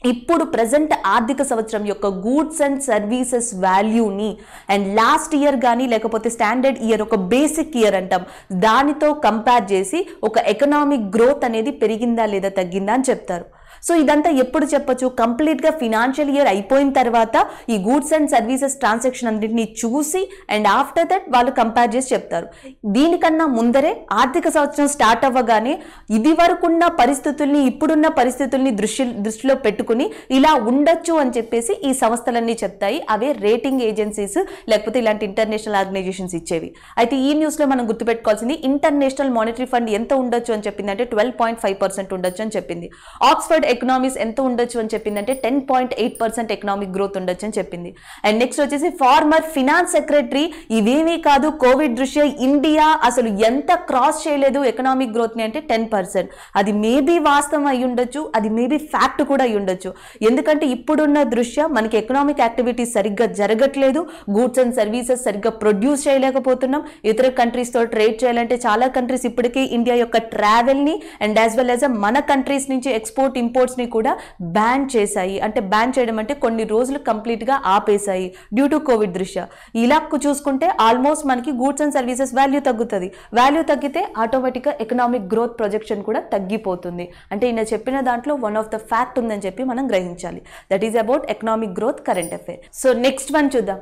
ఇప్పుడు ప్రజెంట్ ఆర్థిక సంవత్సరం యొక్క గూడ్స్ అండ్ సర్వీసెస్ వాల్యూని అండ్ లాస్ట్ ఇయర్ కానీ లేకపోతే స్టాండర్డ్ ఇయర్ ఒక బేసిక్ ఇయర్ అంటాం దానితో కంపేర్ చేసి ఒక ఎకనామిక్ గ్రోత్ అనేది పెరిగిందా లేదా తగ్గిందా అని చెప్తారు. సో ఇదంతా ఎప్పుడు చెప్పొచ్చు, కంప్లీట్గా ఫినాన్షియల్ ఇయర్ అయిపోయిన తర్వాత ఈ గూడ్స్ అండ్ సర్వీసెస్ ట్రాన్సాక్షన్ అన్నింటినీ చూసి అండ్ ఆఫ్టర్ దట్ వాళ్ళు కంపేర్ చేసి చెప్తారు. దీనికన్నా ముందరే ఆర్థిక సంవత్సరం స్టార్ట్ అవ్వగానే ఇది వరకున్న పరిస్థితుల్ని ఇప్పుడున్న పరిస్థితుల్ని దృష్టిలో పెట్టుకుని ఇలా ఉండొచ్చు అని చెప్పేసి ఈ సంస్థలన్నీ చెప్తాయి. అవే రేటింగ్ ఏజెన్సీస్ లేకపోతే ఇలాంటి ఇంటర్నేషనల్ ఆర్గనైజేషన్స్ ఇచ్చేవి. అయితే ఈ న్యూస్లో మనం గుర్తుపెట్టుకోవాల్సింది ఇంటర్నేషనల్ మానిటరీ ఫండ్ ఎంత ఉండొచ్చు అని చెప్పింది అంటే 12.5% ఉండొచ్చు అని చెప్పింది. ఆక్స్ఫర్డ్ ఎకనామిక్స్ ఎంత ఉండొచ్చు అని చెప్పిందంటే 10.8% ఎకనామిక్ గ్రోత్ ఉండొచ్చు అని చెప్పింది. అండ్ నెక్స్ట్ వచ్చేసి ఫార్మర్ ఫినాన్స్ సెక్రటరీ ఇవేమీ కాదు కోవిడ్ దృష్ట్యా ఇండియా అసలు ఎంత క్రాస్ చేయలేదు ఎకనామిక్ గ్రోత్ ని అంటే 10%. అది మేబీ వాస్తవం అయి ఉండొచ్చు, అది మేబీ ఫ్యాక్ట్ కూడా అయి ఉండొచ్చు. ఎందుకంటే ఇప్పుడున్న దృష్ట్యా మనకి ఎకనామిక్ యాక్టివిటీస్ సరిగ్గా జరగట్లేదు, గూడ్స్ అండ్ సర్వీసెస్ సరిగ్గా ప్రొడ్యూస్ చేయలేకపోతున్నాం. ఇతర కంట్రీస్ తో ట్రేడ్ చేయాలంటే చాలా కంట్రీస్ ఇప్పటికే ఇండియా యొక్క ట్రావెల్ ని అండ్ యాజ్ వెల్ యాజ్ మన కంట్రీస్ నుంచి ఎక్స్పోర్ట్ ఇంపోర్ట్స్ ని కూడా బ్యాన్ చేశాయి. అంటే బ్యాన్ చేయడం అంటే కొన్ని రోజులు కంప్లీట్ గా ఆపేశాయి డ్యూ టు కోవిడ్ దృష్ట్యా. ఇలా చూసుకుంటే ఆల్మోస్ట్ మనకి గూడ్స్ అండ్ సర్వీసెస్ వాల్యూ తగ్గుతుంది. వాల్యూ తగ్గితే ఆటోమేటిక్ గా ఎకనామిక్ గ్రోత్ ప్రొజెక్షన్ కూడా తగ్గిపోతుంది. అంటే ఈయన చెప్పిన దాంట్లో వన్ ఆఫ్ ద ఫ్యాక్ట్ ఉందని చెప్పి మనం గ్రహించాలి. That is about economic growth current affair. So next one చూద్దాం,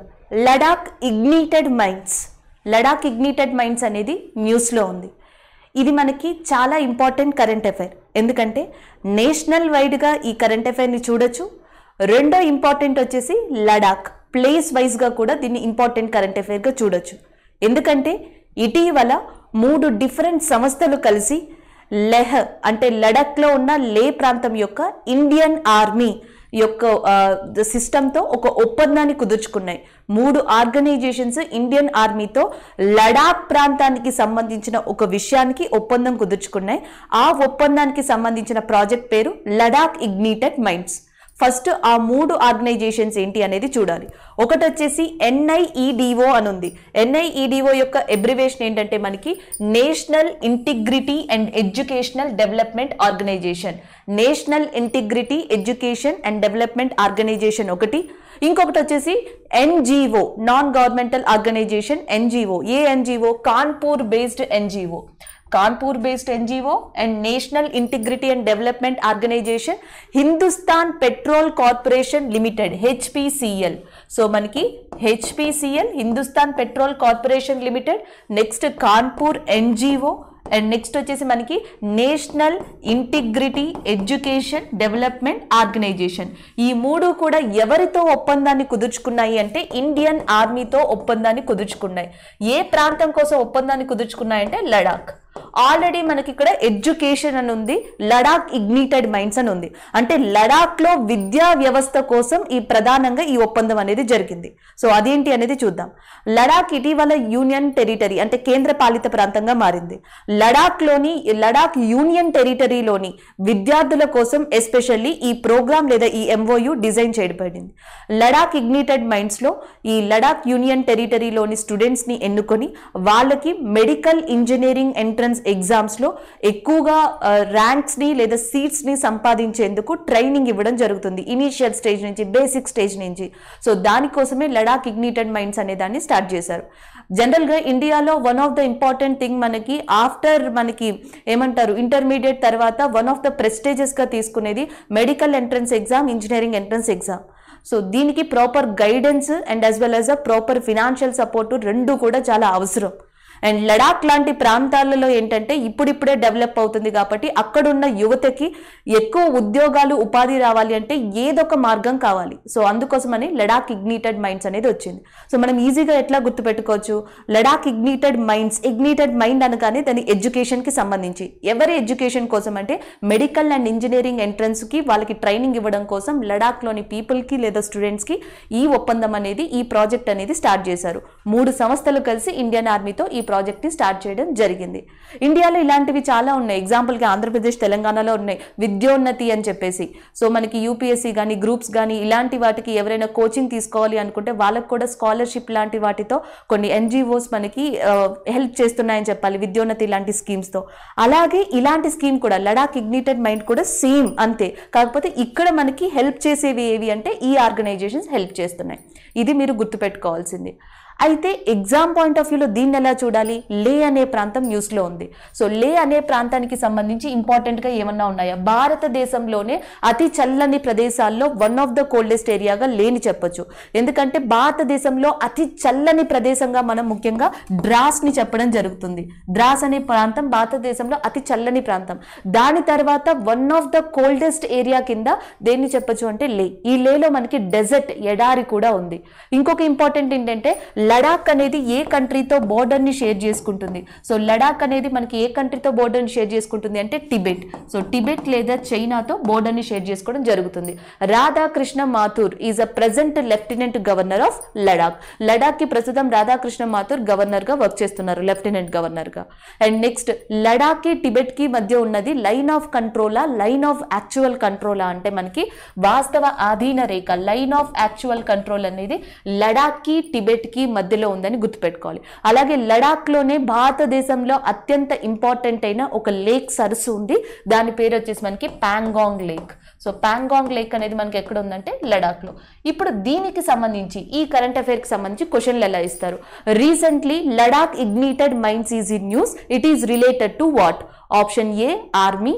Ladakh ignited minds. Ladakh ignited minds అనేది న్యూస్లో ఉంది. ఇది మనకి చాలా ఇంపార్టెంట్ కరెంట్ అఫైర్, ఎందుకంటే నేషనల్ వైడ్గా ఈ కరెంట్ అఫైర్ని చూడొచ్చు. రెండో ఇంపార్టెంట్ వచ్చేసి లడాక్ ప్లేస్ వైజ్గా కూడా దీన్ని ఇంపార్టెంట్ కరెంట్ అఫైర్గా చూడొచ్చు. ఎందుకంటే ఇటీవల 3 డిఫరెంట్ సంస్థలు కలిసి లెహ్ అంటే లడాఖ్లో ఉన్న లే ప్రాంతం యొక్క ఇండియన్ ఆర్మీ యొక్క సిస్టంతో ఒక ఒప్పందాన్ని కుదుర్చుకున్నాయి. 3 ఆర్గనైజేషన్స్ ఇండియన్ ఆర్మీతో లడాక్ ప్రాంతానికి సంబంధించిన ఒక విషయానికి ఒప్పందం కుదుర్చుకున్నాయి. ఆ ఒప్పందానికి సంబంధించిన ప్రాజెక్ట్ పేరు లడాక్ ఇగ్నిటెడ్ మైన్స్. ఫస్ట్ ఆ 3 ఆర్గనైజేషన్స్ ఏంటి అనేది చూడాలి. ఒకటి వచ్చేసి NIEDO అని ఉంది. NIEDO యొక్క అబ్రివేషన్ ఏంటంటే మనకి national integrity and educational development organization. National integrity education and development organization ఒకటి. ఇంకొకటి వచ్చేసి NGO non governmental organization NGO. ఏ NGO? Kanpur based NGO. Kanpur based NGO and national integrity and development organization Hindustan petrol corporation limited HPCL. So మనకి HPCL Hindustan petrol corporation limited, next Kanpur NGO and next వచ్చేసి మనకి national integrity education development organization. ఈ 3 కూడా ఎవరితో ఒప్పందాన్ని కుదుర్చుకున్నాయి అంటే Indian ఆర్మీతో ఒప్పందాన్ని కుదుర్చుకున్నాయి. ఏ ప్రాంతం కోసం ఒప్పందాన్ని కుదుర్చుకున్నాయంటే లడాక్. ఆల్రెడీ మనకి ఇక్కడ ఎడ్యుకేషన్ అని ఉంది, లడాక్ ఇగ్నిటెడ్ మైన్స్ అని ఉంది. అంటే లడాక్ లో విద్యా వ్యవస్థ కోసం ఈ ప్రధానంగా ఈ ఒప్పందం అనేది జరిగింది. సో అదేంటి అనేది చూద్దాం. లడాక్ ఇటీవల యూనియన్ టెరిటరీ అంటే కేంద్ర పాలిత ప్రాంతంగా మారింది. లడాక్ యూనియన్ టెరిటరీలోని విద్యార్థుల కోసం ఎస్పెషల్లీ ఈ ప్రోగ్రామ్ లేదా ఈ MOU డిజైన్ చేయబడింది. లడాక్ ఇగ్నిటెడ్ మైన్స్ లో ఈ లడాక్ యూనియన్ టెరిటరీలోని స్టూడెంట్స్ ని ఎన్నుకొని వాళ్ళకి మెడికల్ ఇంజనీరింగ్ ఎంట్రన్స్ ఎగ్జామ్స్ లో ఎక్కువగా ర్యాంక్స్ ని లేదా సీట్స్ ని సంపాదించేందుకు ట్రైనింగ్ ఇవ్వడం జరుగుతుంది ఇనిషియల్ స్టేజ్ నుంచి, బేసిక్ స్టేజ్ నుంచి. సో దానికోసమే లడాక్ ఇగ్నిటెడ్ మైన్స్ అనే దాన్ని స్టార్ట్ చేశారు. జనరల్ గా ఇండియాలో one of the important thing మనకి ఆఫ్టర్ మనకి ఏమంటారు ఇంటర్మీడియట్ తర్వాత వన్ ఆఫ్ ద ప్రెస్టేజెస్ గా తీసుకునేది medical entrance exam, engineering entrance exam. So దీనికి proper guidance and as well as a proper financial support రెండు కూడా చాలా అవసరం. అండ్ లడాక్ లాంటి ప్రాంతాలలో ఏంటంటే ఇప్పుడిప్పుడే డెవలప్ అవుతుంది కాబట్టి అక్కడున్న యువతకి ఎక్కువ ఉద్యోగాలు ఉపాధి రావాలి అంటే ఏదొక మార్గం కావాలి. సో అందుకోసమని లడాక్ ఇగ్నిటెడ్ మైన్స్ అనేది వచ్చింది. సో మనం ఈజీగా ఎట్లా గుర్తుపెట్టుకోవచ్చు, Ladakh ignited minds, ignited mind అనగానే దాని ఎడ్యుకేషన్కి సంబంధించి. ఎవరి ఎడ్యుకేషన్ కోసం అంటే మెడికల్ అండ్ ఇంజనీరింగ్ ఎంట్రన్స్కి వాళ్ళకి ట్రైనింగ్ ఇవ్వడం కోసం లడాక్లోని పీపుల్కి లేదా స్టూడెంట్స్కి ఈ ఒప్పందం అనేది, ఈ ప్రాజెక్ట్ అనేది స్టార్ట్ చేశారు. 3 సంస్థలు కలిసి ఇండియన్ ఆర్మీతో ఈ ప్రాజెక్ట్ని స్టార్ట్ చేయడం జరిగింది. ఇండియాలో ఇలాంటివి చాలా ఉన్నాయి. ఎగ్జాంపుల్కి ఆంధ్రప్రదేశ్, తెలంగాణలో ఉన్నాయి విద్యోన్నతి అని చెప్పేసి. సో మనకి యూపీఎస్సీ కానీ గ్రూప్స్ కానీ ఇలాంటి వాటికి ఎవరైనా కోచింగ్ తీసుకోవాలి అనుకుంటే వాళ్ళకు కూడా స్కాలర్షిప్ లాంటి వాటితో కొన్ని ఎన్జిఓస్ మనకి హెల్ప్ చేస్తున్నాయని చెప్పాలి, విద్యోన్నతి లాంటి స్కీమ్స్తో. అలాగే ఇలాంటి స్కీమ్ కూడా లడాక్ ఇగ్నిటెడ్ మైండ్ కూడా సేమ్ అంతే. కాకపోతే ఇక్కడ మనకి హెల్ప్ చేసేవి ఏవి అంటే ఈ ఆర్గనైజేషన్స్ హెల్ప్ చేస్తున్నాయి. ఇది మీరు గుర్తుపెట్టుకోవాల్సింది. అయితే ఎగ్జామ్ పాయింట్ ఆఫ్ వ్యూలో దీన్ని ఎలా చూడాలి? లే అనే ప్రాంతం న్యూస్లో ఉంది. సో లే అనే ప్రాంతానికి సంబంధించి ఇంపార్టెంట్గా ఏమన్నా ఉన్నాయా? భారతదేశంలోనే అతి చల్లని ప్రదేశాల్లో వన్ ఆఫ్ ద కోల్డెస్ట్ ఏరియాగా లేని చెప్పొచ్చు. ఎందుకంటే భారతదేశంలో అతి చల్లని ప్రదేశంగా మనం ముఖ్యంగా ద్రాస్ని చెప్పడం జరుగుతుంది. ద్రాస్ అనే ప్రాంతం భారతదేశంలో అతి చల్లని ప్రాంతం. దాని తర్వాత one of the coldest area కింద దేన్ని చెప్పొచ్చు అంటే లే. ఈ లేలో మనకి డెజర్ట్, ఎడారి కూడా ఉంది. ఇంకొక ఇంపార్టెంట్ ఏంటంటే లడాక్ అనేది ఏ కంట్రీతో బోర్డర్ని షేర్ చేసుకుంటుంది? సో లడాక్ అనేది మనకి ఏ కంట్రీతో బోర్డర్ని షేర్ చేసుకుంటుంది అంటే టిబెట్. సో టిబెట్ లేదా చైనాతో బోర్డర్ని షేర్ చేసుకోవడం జరుగుతుంది. Radhakrishna Mathur is a present lieutenant governor of Ladakh. లడాక్కి ప్రస్తుతం రాధాకృష్ణ మాథూర్ గవర్నర్గా వర్క్ చేస్తున్నారు, లెఫ్టినెంట్ గవర్నర్గా. అండ్ నెక్స్ట్ లడాక్కి టిబెట్కి మధ్య ఉన్నది లైన్ ఆఫ్ కంట్రోలా, లైన్ ఆఫ్ యాక్చువల్ కంట్రోలా అంటే మనకి వాస్తవ ఆధీన రేఖ, లైన్ ఆఫ్ యాక్చువల్ కంట్రోల్ అనేది లడాక్కి టిబెట్కి మధ్యలో ఉందని గుర్తుపెట్టుకోవాలి. అలాగే లడాక్లోనే భారతదేశంలో అత్యంత ఇంపార్టెంట్ అయిన ఒక లేక్ సరస్సు ఉంది. దాని పేరు వచ్చేసి మనకి Pangong lake. So Pangong lake అనేది మనకి ఎక్కడ ఉందంటే లడాక్లో. ఇప్పుడు దీనికి సంబంధించి ఈ కరెంట్ అఫైర్కి సంబంధించి క్వశ్చన్లు ఎలా ఇస్తారు? Recently Ladakh ignited mines is in news. It is related to what? Option A army,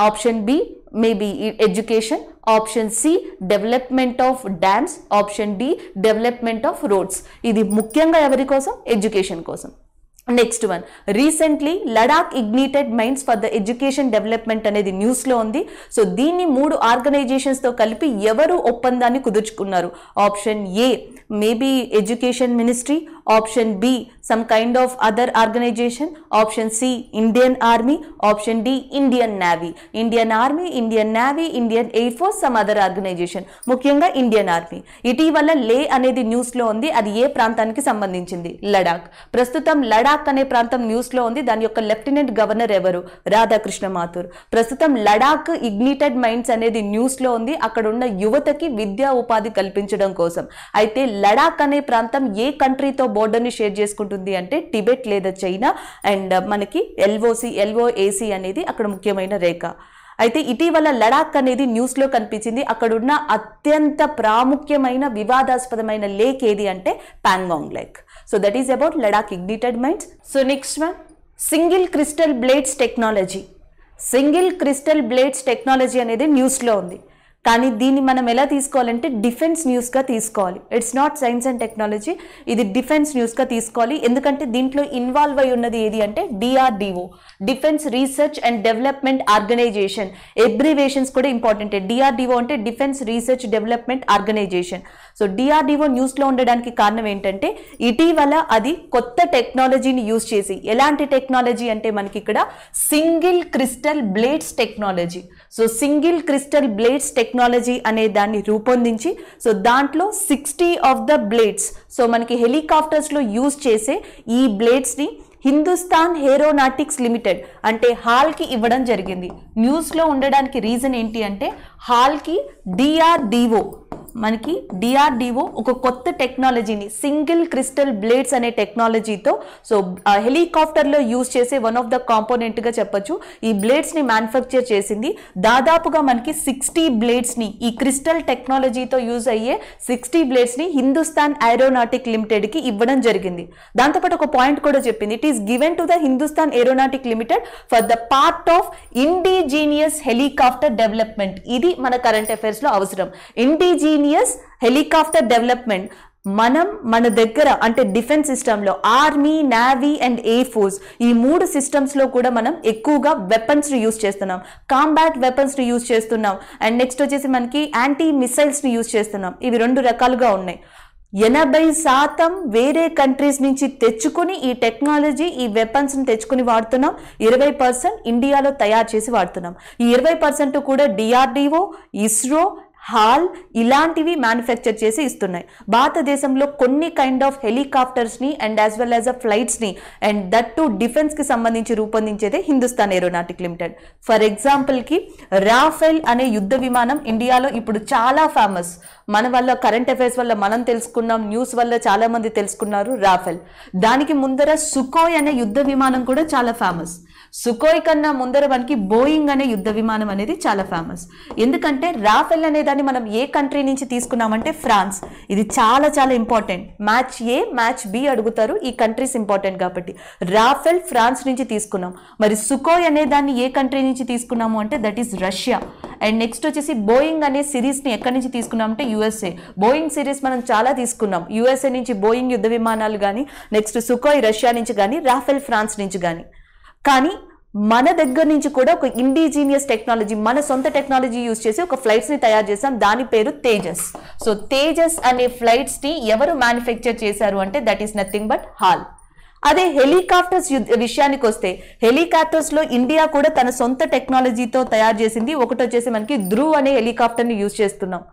option B maybe education, option C development of dams, option D development of roads. ఇది ముఖ్యంగా ఎవరి కోసం? ఎడ్యుకేషన్ కోసం. Next one, recently Ladakh ignited minds for the education development అనేది న్యూస్లో ఉంది. So దీన్ని 3 ఆర్గనైజేషన్స్తో కలిపి ఎవరు ఒప్పందాన్ని కుదుర్చుకున్నారు? Option A maybe education ministry, option B some kind of other organization, option C Indian Army, option D Indian Navy. Indian Army, Indian Navy, Indian Air Force, some other organization. ముఖ్యంగా Indian Army. ఇటీవల లే అనేది న్యూస్లో ఉంది. అది ఏ ప్రాంతానికి సంబంధించింది? లడాక్. ప్రస్తుతం లడాక్ అనే ప్రాంతం న్యూస్లో ఉంది. దాని యొక్క లెఫ్టినెంట్ గవర్నర్ ఎవరు? రాధాకృష్ణ మాథూర్. ప్రస్తుతం లడాక్ ఇగ్నిటెడ్ మైండ్స్ అనేది న్యూస్లో ఉంది. అక్కడ ఉన్న యువతకి విద్యా ఉపాధి కల్పించడం కోసం. అయితే లడాక్ అనే ప్రాంతం ఏ కంట్రీతో బోర్డర్ని షేర్ చేసుకుంటుంది అంటే టిబెట్ లేదా చైనా. అండ్ మనకి ఎల్ఓఏసి అనేది అక్కడ ముఖ్యమైన రేఖ. అయితే ఇటీవల లడాక్ అనేది న్యూస్లో కనిపించింది. అక్కడున్న అత్యంత ప్రాముఖ్యమైన వివాదాస్పదమైన లేక్ ఏది అంటే Pangong lake. So that is about Ladakh ignited minds. So next one, single crystal blades technology. Single crystal blades technology అనేది న్యూస్లో ఉంది. కానీ దీన్ని మనం ఎలా తీసుకోవాలంటే డిఫెన్స్ న్యూస్గా తీసుకోవాలి. It's not science and technology, ఇది డిఫెన్స్ న్యూస్గా తీసుకోవాలి. ఎందుకంటే దీంట్లో ఇన్వాల్వ్ అయి ఉన్నది ఏది అంటే DRDO, defence research and development organization. Abbreviations కూడా ఇంపార్టెంట్. డిఆర్డిఓ అంటే defence research development organization. So DRDO న్యూస్లో ఉండడానికి కారణం ఏంటంటే ఇటీవల అది కొత్త టెక్నాలజీని యూజ్ చేసి, ఎలాంటి టెక్నాలజీ అంటే మనకి ఇక్కడ single crystal blades technology. So single crystal blades technology అనే దాన్ని రూపొందించి, సో దాంట్లో 60 ఆఫ్ ద బ్లేడ్స్, సో మనకి హెలికాప్టర్స్లో యూజ్ చేసే ఈ బ్లేడ్స్ని హిందుస్థాన్ ఏరోనాటిక్స్ లిమిటెడ్ అంటే హాల్కి ఇవ్వడం జరిగింది. న్యూస్లో ఉండడానికి రీజన్ ఏంటి అంటే హాల్కి డిఆర్డిఓ ఒక కొత్త టెక్నాలజీని, సింగిల్ క్రిస్టల్ బ్లేడ్స్ అనే టెక్నాలజీతో, సో హెలికాప్టర్లో యూజ్ చేసే వన్ ఆఫ్ ద కాంపోనెంట్గా చెప్పొచ్చు, ఈ బ్లేడ్స్ని మ్యానుఫ్యాక్చర్ చేసింది. దాదాపుగా మనకి 60 బ్లేడ్స్ని, ఈ క్రిస్టల్ టెక్నాలజీతో యూజ్ అయ్యే 60 బ్లేడ్స్ని హిందుస్థాన్ ఏరోనాటిక్ లిమిటెడ్కి ఇవ్వడం జరిగింది. దాంతోపాటు ఒక పాయింట్ కూడా చెప్పింది, it is given to the Hindustan aeronautic limited for the part of indigenous helicopter development. ఇది మన కరెంట్ అఫైర్స్లో అవసరం. ఇండిజీనియస్ హెలికాప్టర్ డెవలప్మెంట్ మన దగ్గర అంటే డిఫెన్స్ సిస్టంలో army, navy and air force, ఈ 3 సిస్టమ్స్లో కూడా మనం ఎక్కువగా వెపన్స్ని యూజ్ చేస్తున్నాం. కాంబాట్ వెపన్స్ని యూజ్ చేస్తున్నాం. అండ్ నెక్స్ట్ వచ్చేసి మనకి యాంటీ మిసైల్స్ని యూజ్ చేస్తున్నాం. ఇవి 2 రకాలుగా ఉన్నాయి. 80% వేరే కంట్రీస్ నుంచి తెచ్చుకుని ఈ టెక్నాలజీ, ఈ వెపన్స్ని తెచ్చుకుని వాడుతున్నాం. 20% ఇండియాలో తయారు చేసి వాడుతున్నాం. ఈ 20% కూడా డిఆర్డిఓ, ఇస్రో, హాల్ ఇలాంటివి మ్యానుఫ్యాక్చర్ చేసి ఇస్తున్నాయి. భారతదేశంలో కొన్ని కైండ్ ఆఫ్ హెలికాప్టర్స్ని and as well as a ఫ్లైట్స్ని అండ్ దట్ టు డిఫెన్స్కి సంబంధించి రూపొందించేదే హిందుస్థాన్ ఏరోనాటిక్ లిమిటెడ్. ఫర్ ఎగ్జాంపుల్కి రాఫెల్ అనే యుద్ధ విమానం ఇండియాలో ఇప్పుడు చాలా ఫేమస్. మన వల్ల కరెంట్ అఫైర్స్ వల్ల మనం తెలుసుకున్నాం, న్యూస్ వల్ల చాలా మంది తెలుసుకున్నారు రాఫెల్. దానికి ముందర సుకోయ్ అనే యుద్ధ విమానం కూడా చాలా ఫేమస్. సుకోయ్ కన్నా ముందర మనకి బోయింగ్ అనే యుద్ధ విమానం అనేది చాలా ఫేమస్. ఎందుకంటే రాఫెల్ అనే దాన్ని మనం ఏ కంట్రీ నుంచి తీసుకున్నామంటే ఫ్రాన్స్. ఇది చాలా చాలా ఇంపార్టెంట్. మ్యాచ్ ఏ మ్యాచ్ బి అడుగుతారు, ఈ కంట్రీస్ ఇంపార్టెంట్ కాబట్టి. రాఫెల్ ఫ్రాన్స్ నుంచి తీసుకున్నాం. మరి సుకోయ్ అనే దాన్ని ఏ కంట్రీ నుంచి తీసుకున్నాము అంటే that is Russia. And next వచ్చేసి బోయింగ్ అనే సిరీస్ని ఎక్కడి నుంచి తీసుకున్నామంటే యుఎస్ఏ. బోయింగ్ సిరీస్ మనం చాలా తీసుకున్నాం. యుఎస్ఏ నుంచి బోయింగ్ యుద్ధ విమానాలు కానీ, నెక్స్ట్ సుకోయ్ రష్యా నుంచి కానీ, రాఫెల్ ఫ్రాన్స్ నుంచి కానీ. కానీ మన దగ్గర నుంచి కూడా ఒక ఇండిజీనియస్ టెక్నాలజీ, మన సొంత టెక్నాలజీ యూజ్ చేసి ఒక ఫ్లైట్స్ని తయారు చేసాం. దాని పేరు తేజస్. సో తేజస్ అనే ఫ్లైట్స్ని ఎవరు మ్యానుఫ్యాక్చర్ చేశారు అంటే that is nothing but hall. అదే హెలికాప్టర్స్ విషయానికి వస్తే హెలికాప్టర్స్లో ఇండియా కూడా తన సొంత టెక్నాలజీతో తయారు చేసింది. ఒకటి వచ్చేసి మనకి ధ్రువ్ అనే హెలికాప్టర్ని యూజ్ చేస్తున్నాం.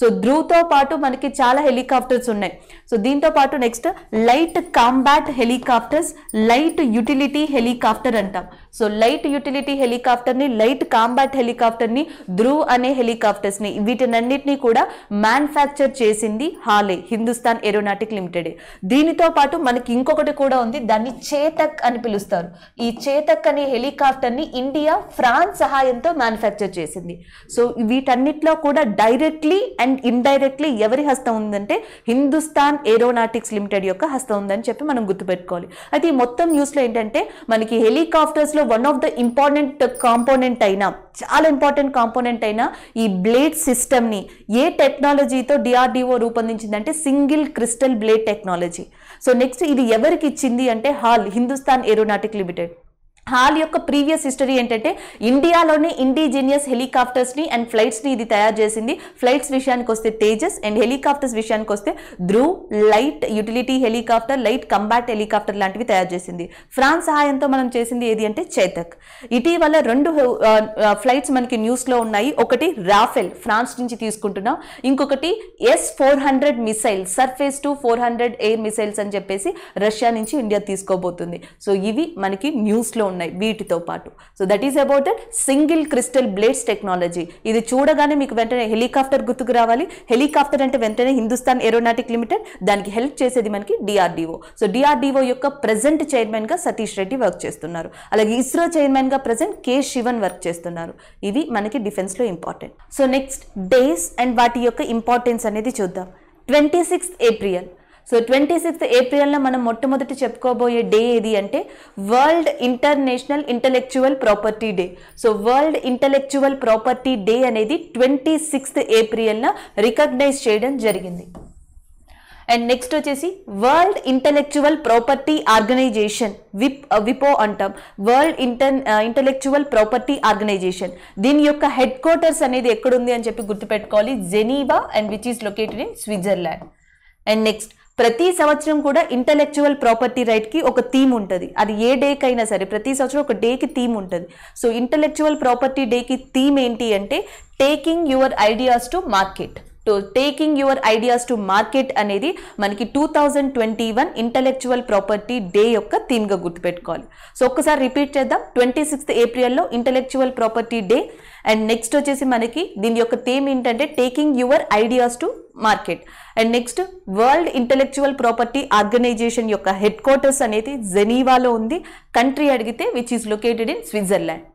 సో ధ్రువ్తో పాటు మనకి చాలా హెలికాప్టర్స్ ఉన్నాయి. సో దీంతో పాటు next light combat helicopters, light utility helicopter అంటాం. సో లైట్ యుటిలిటీ హెలికాప్టర్ని, లైట్ కాంబాట్ హెలికాప్టర్ని, ధ్రువ్ అనే హెలికాప్టర్స్ని, వీటినన్నిటినీ కూడా మ్యానుఫ్యాక్చర్ చేసింది హాలే, హిందుస్థాన్ ఏరోనాటిక్ లిమిటెడ్. దీనితో పాటు మనకి ఇంకొకటి కూడా ఉంది, దాన్ని చేతక్ అని పిలుస్తారు. ఈ చేతక్ అనే హెలికాప్టర్ని ఇండియా ఫ్రాన్స్ సహాయంతో మ్యానుఫ్యాక్చర్ చేసింది. సో వీటన్నిటిలో కూడా డైరెక్ట్లీ అండ్ ఇండైరెక్ట్లీ ఎవరి హస్తం ఉందంటే హిందుస్థాన్ ఏరోనాటిక్స్ లిమిటెడ్ యొక్క హస్తం ఉందని చెప్పి మనం గుర్తుపెట్టుకోవాలి. అయితే ఈ మొత్తం న్యూస్లో ఏంటంటే మనకి హెలికాప్టర్స్లో one of the important component అయినా, చాలా ఇంపార్టెంట్ కాంపోనెంట్ అయినా ఈ బ్లేడ్ సిస్టమ్ని ఏ టెక్నాలజీతో డిఆర్డిఓ రూపొందించిందంటే single crystal blade technology. So next ఇది ఎవరికి ఇచ్చింది అంటే హాల్, హిందుస్థాన్ ఏరోనాటిక్ లిమిటెడ్. హాల్ యొక్క ప్రీవియస్ హిస్టరీ ఏంటంటే ఇండియాలోనే ఇండిజినియస్ హెలికాప్టర్స్ని అండ్ ఫ్లైట్స్ని ఇది తయారు చేసింది. ఫ్లైట్స్ విషయానికి వస్తే తేజస్, అండ్ హెలికాప్టర్స్ విషయానికి వస్తే Dhruv, light utility helicopter, light combat helicopter లాంటివి తయారు చేసింది. ఫ్రాన్స్ సహాయంతో మనం చేసింది ఏది అంటే చేతక్. ఇటీవల 2 ఫ్లైట్స్ మనకి న్యూస్లో ఉన్నాయి. ఒకటి రాఫెల్ ఫ్రాన్స్ నుంచి తీసుకుంటున్నాం, ఇంకొకటి S-400 missile, surface to 400 air missiles అని చెప్పేసి రష్యా నుంచి ఇండియా తీసుకోబోతుంది. సో ఇవి మనకి న్యూస్లో ఉన్నాయి వీటితో పాటు. So that is about that single crystal blades technology. ఇది చూడగానే మీకు వెంటనే హెలికాప్టర్ గుర్తుకు రావాలి. హెలికాప్టర్ అంటే వెంటనే హిందుస్థాన్ ఏరోనాటిక్ లిమిటెడ్, దానికి హెల్ప్ చేసేది మనకి డిఆర్డిఓ. సో డిఆర్డిఓ యొక్క ప్రెజెంట్ చైర్మన్ గా సతీష్ రెడ్డి వర్క్ చేస్తున్నారు. అలాగే ఇస్రో చైర్మన్ గా ప్రెజెంట్ కె శివన్ వర్క్ చేస్తున్నారు. ఇవి మనకి డిఫెన్స్ లో important. So next days and వాటి యొక్క ఇంపార్టెన్స్ అనేది చూద్దాం. 26th April. సో 26th ఏప్రిల్లో మనం మొట్టమొదటి చెప్పుకోబోయే డే ఏది అంటే world international intellectual property day. So world intellectual property day అనేది 26th ఏప్రిల్న రికగ్నైజ్ చేయడం జరిగింది. అండ్ నెక్స్ట్ వచ్చేసి వరల్డ్ ఇంటలెక్చువల్ ప్రాపర్టీ ఆర్గనైజేషన్, విపో అంటాం, వరల్డ్ ఇంటలెక్చువల్ ప్రాపర్టీ ఆర్గనైజేషన్. దీని యొక్క హెడ్ క్వార్టర్స్ అనేది ఎక్కడుంది అని చెప్పి గుర్తుపెట్టుకోవాలి, Geneva, and which is located in Switzerland. And next ప్రతి సంవత్సరం కూడా ఇంటలెక్చువల్ ప్రాపర్టీ రైట్కి ఒక థీమ్ ఉంటుంది. అది ఏ డేకి అయినా సరే ప్రతి సంవత్సరం ఒక డేకి థీమ్ ఉంటుంది. సో ఇంటలెక్చువల్ ప్రాపర్టీ డేకి థీమ్ ఏంటి అంటే taking your ideas to market. Taking your ideas to market అనేది మనకి 2021 ఇంటలెక్చువల్ ప్రాపర్టీ డే యొక్క థీమ్గా గుర్తుపెట్టుకోవాలి. సో ఒక్కసారి రిపీట్ చేద్దాం. 26th ఏప్రిల్లో intellectual property day. And next వచ్చేసి మనకి దీని యొక్క థీమ్ ఏంటంటే taking your ideas to market. And next world intellectual property organization యొక్క హెడ్ క్వార్టర్స్ అనేది జెనీవాలో ఉంది. కంట్రీ అడిగితే which is located in Switzerland.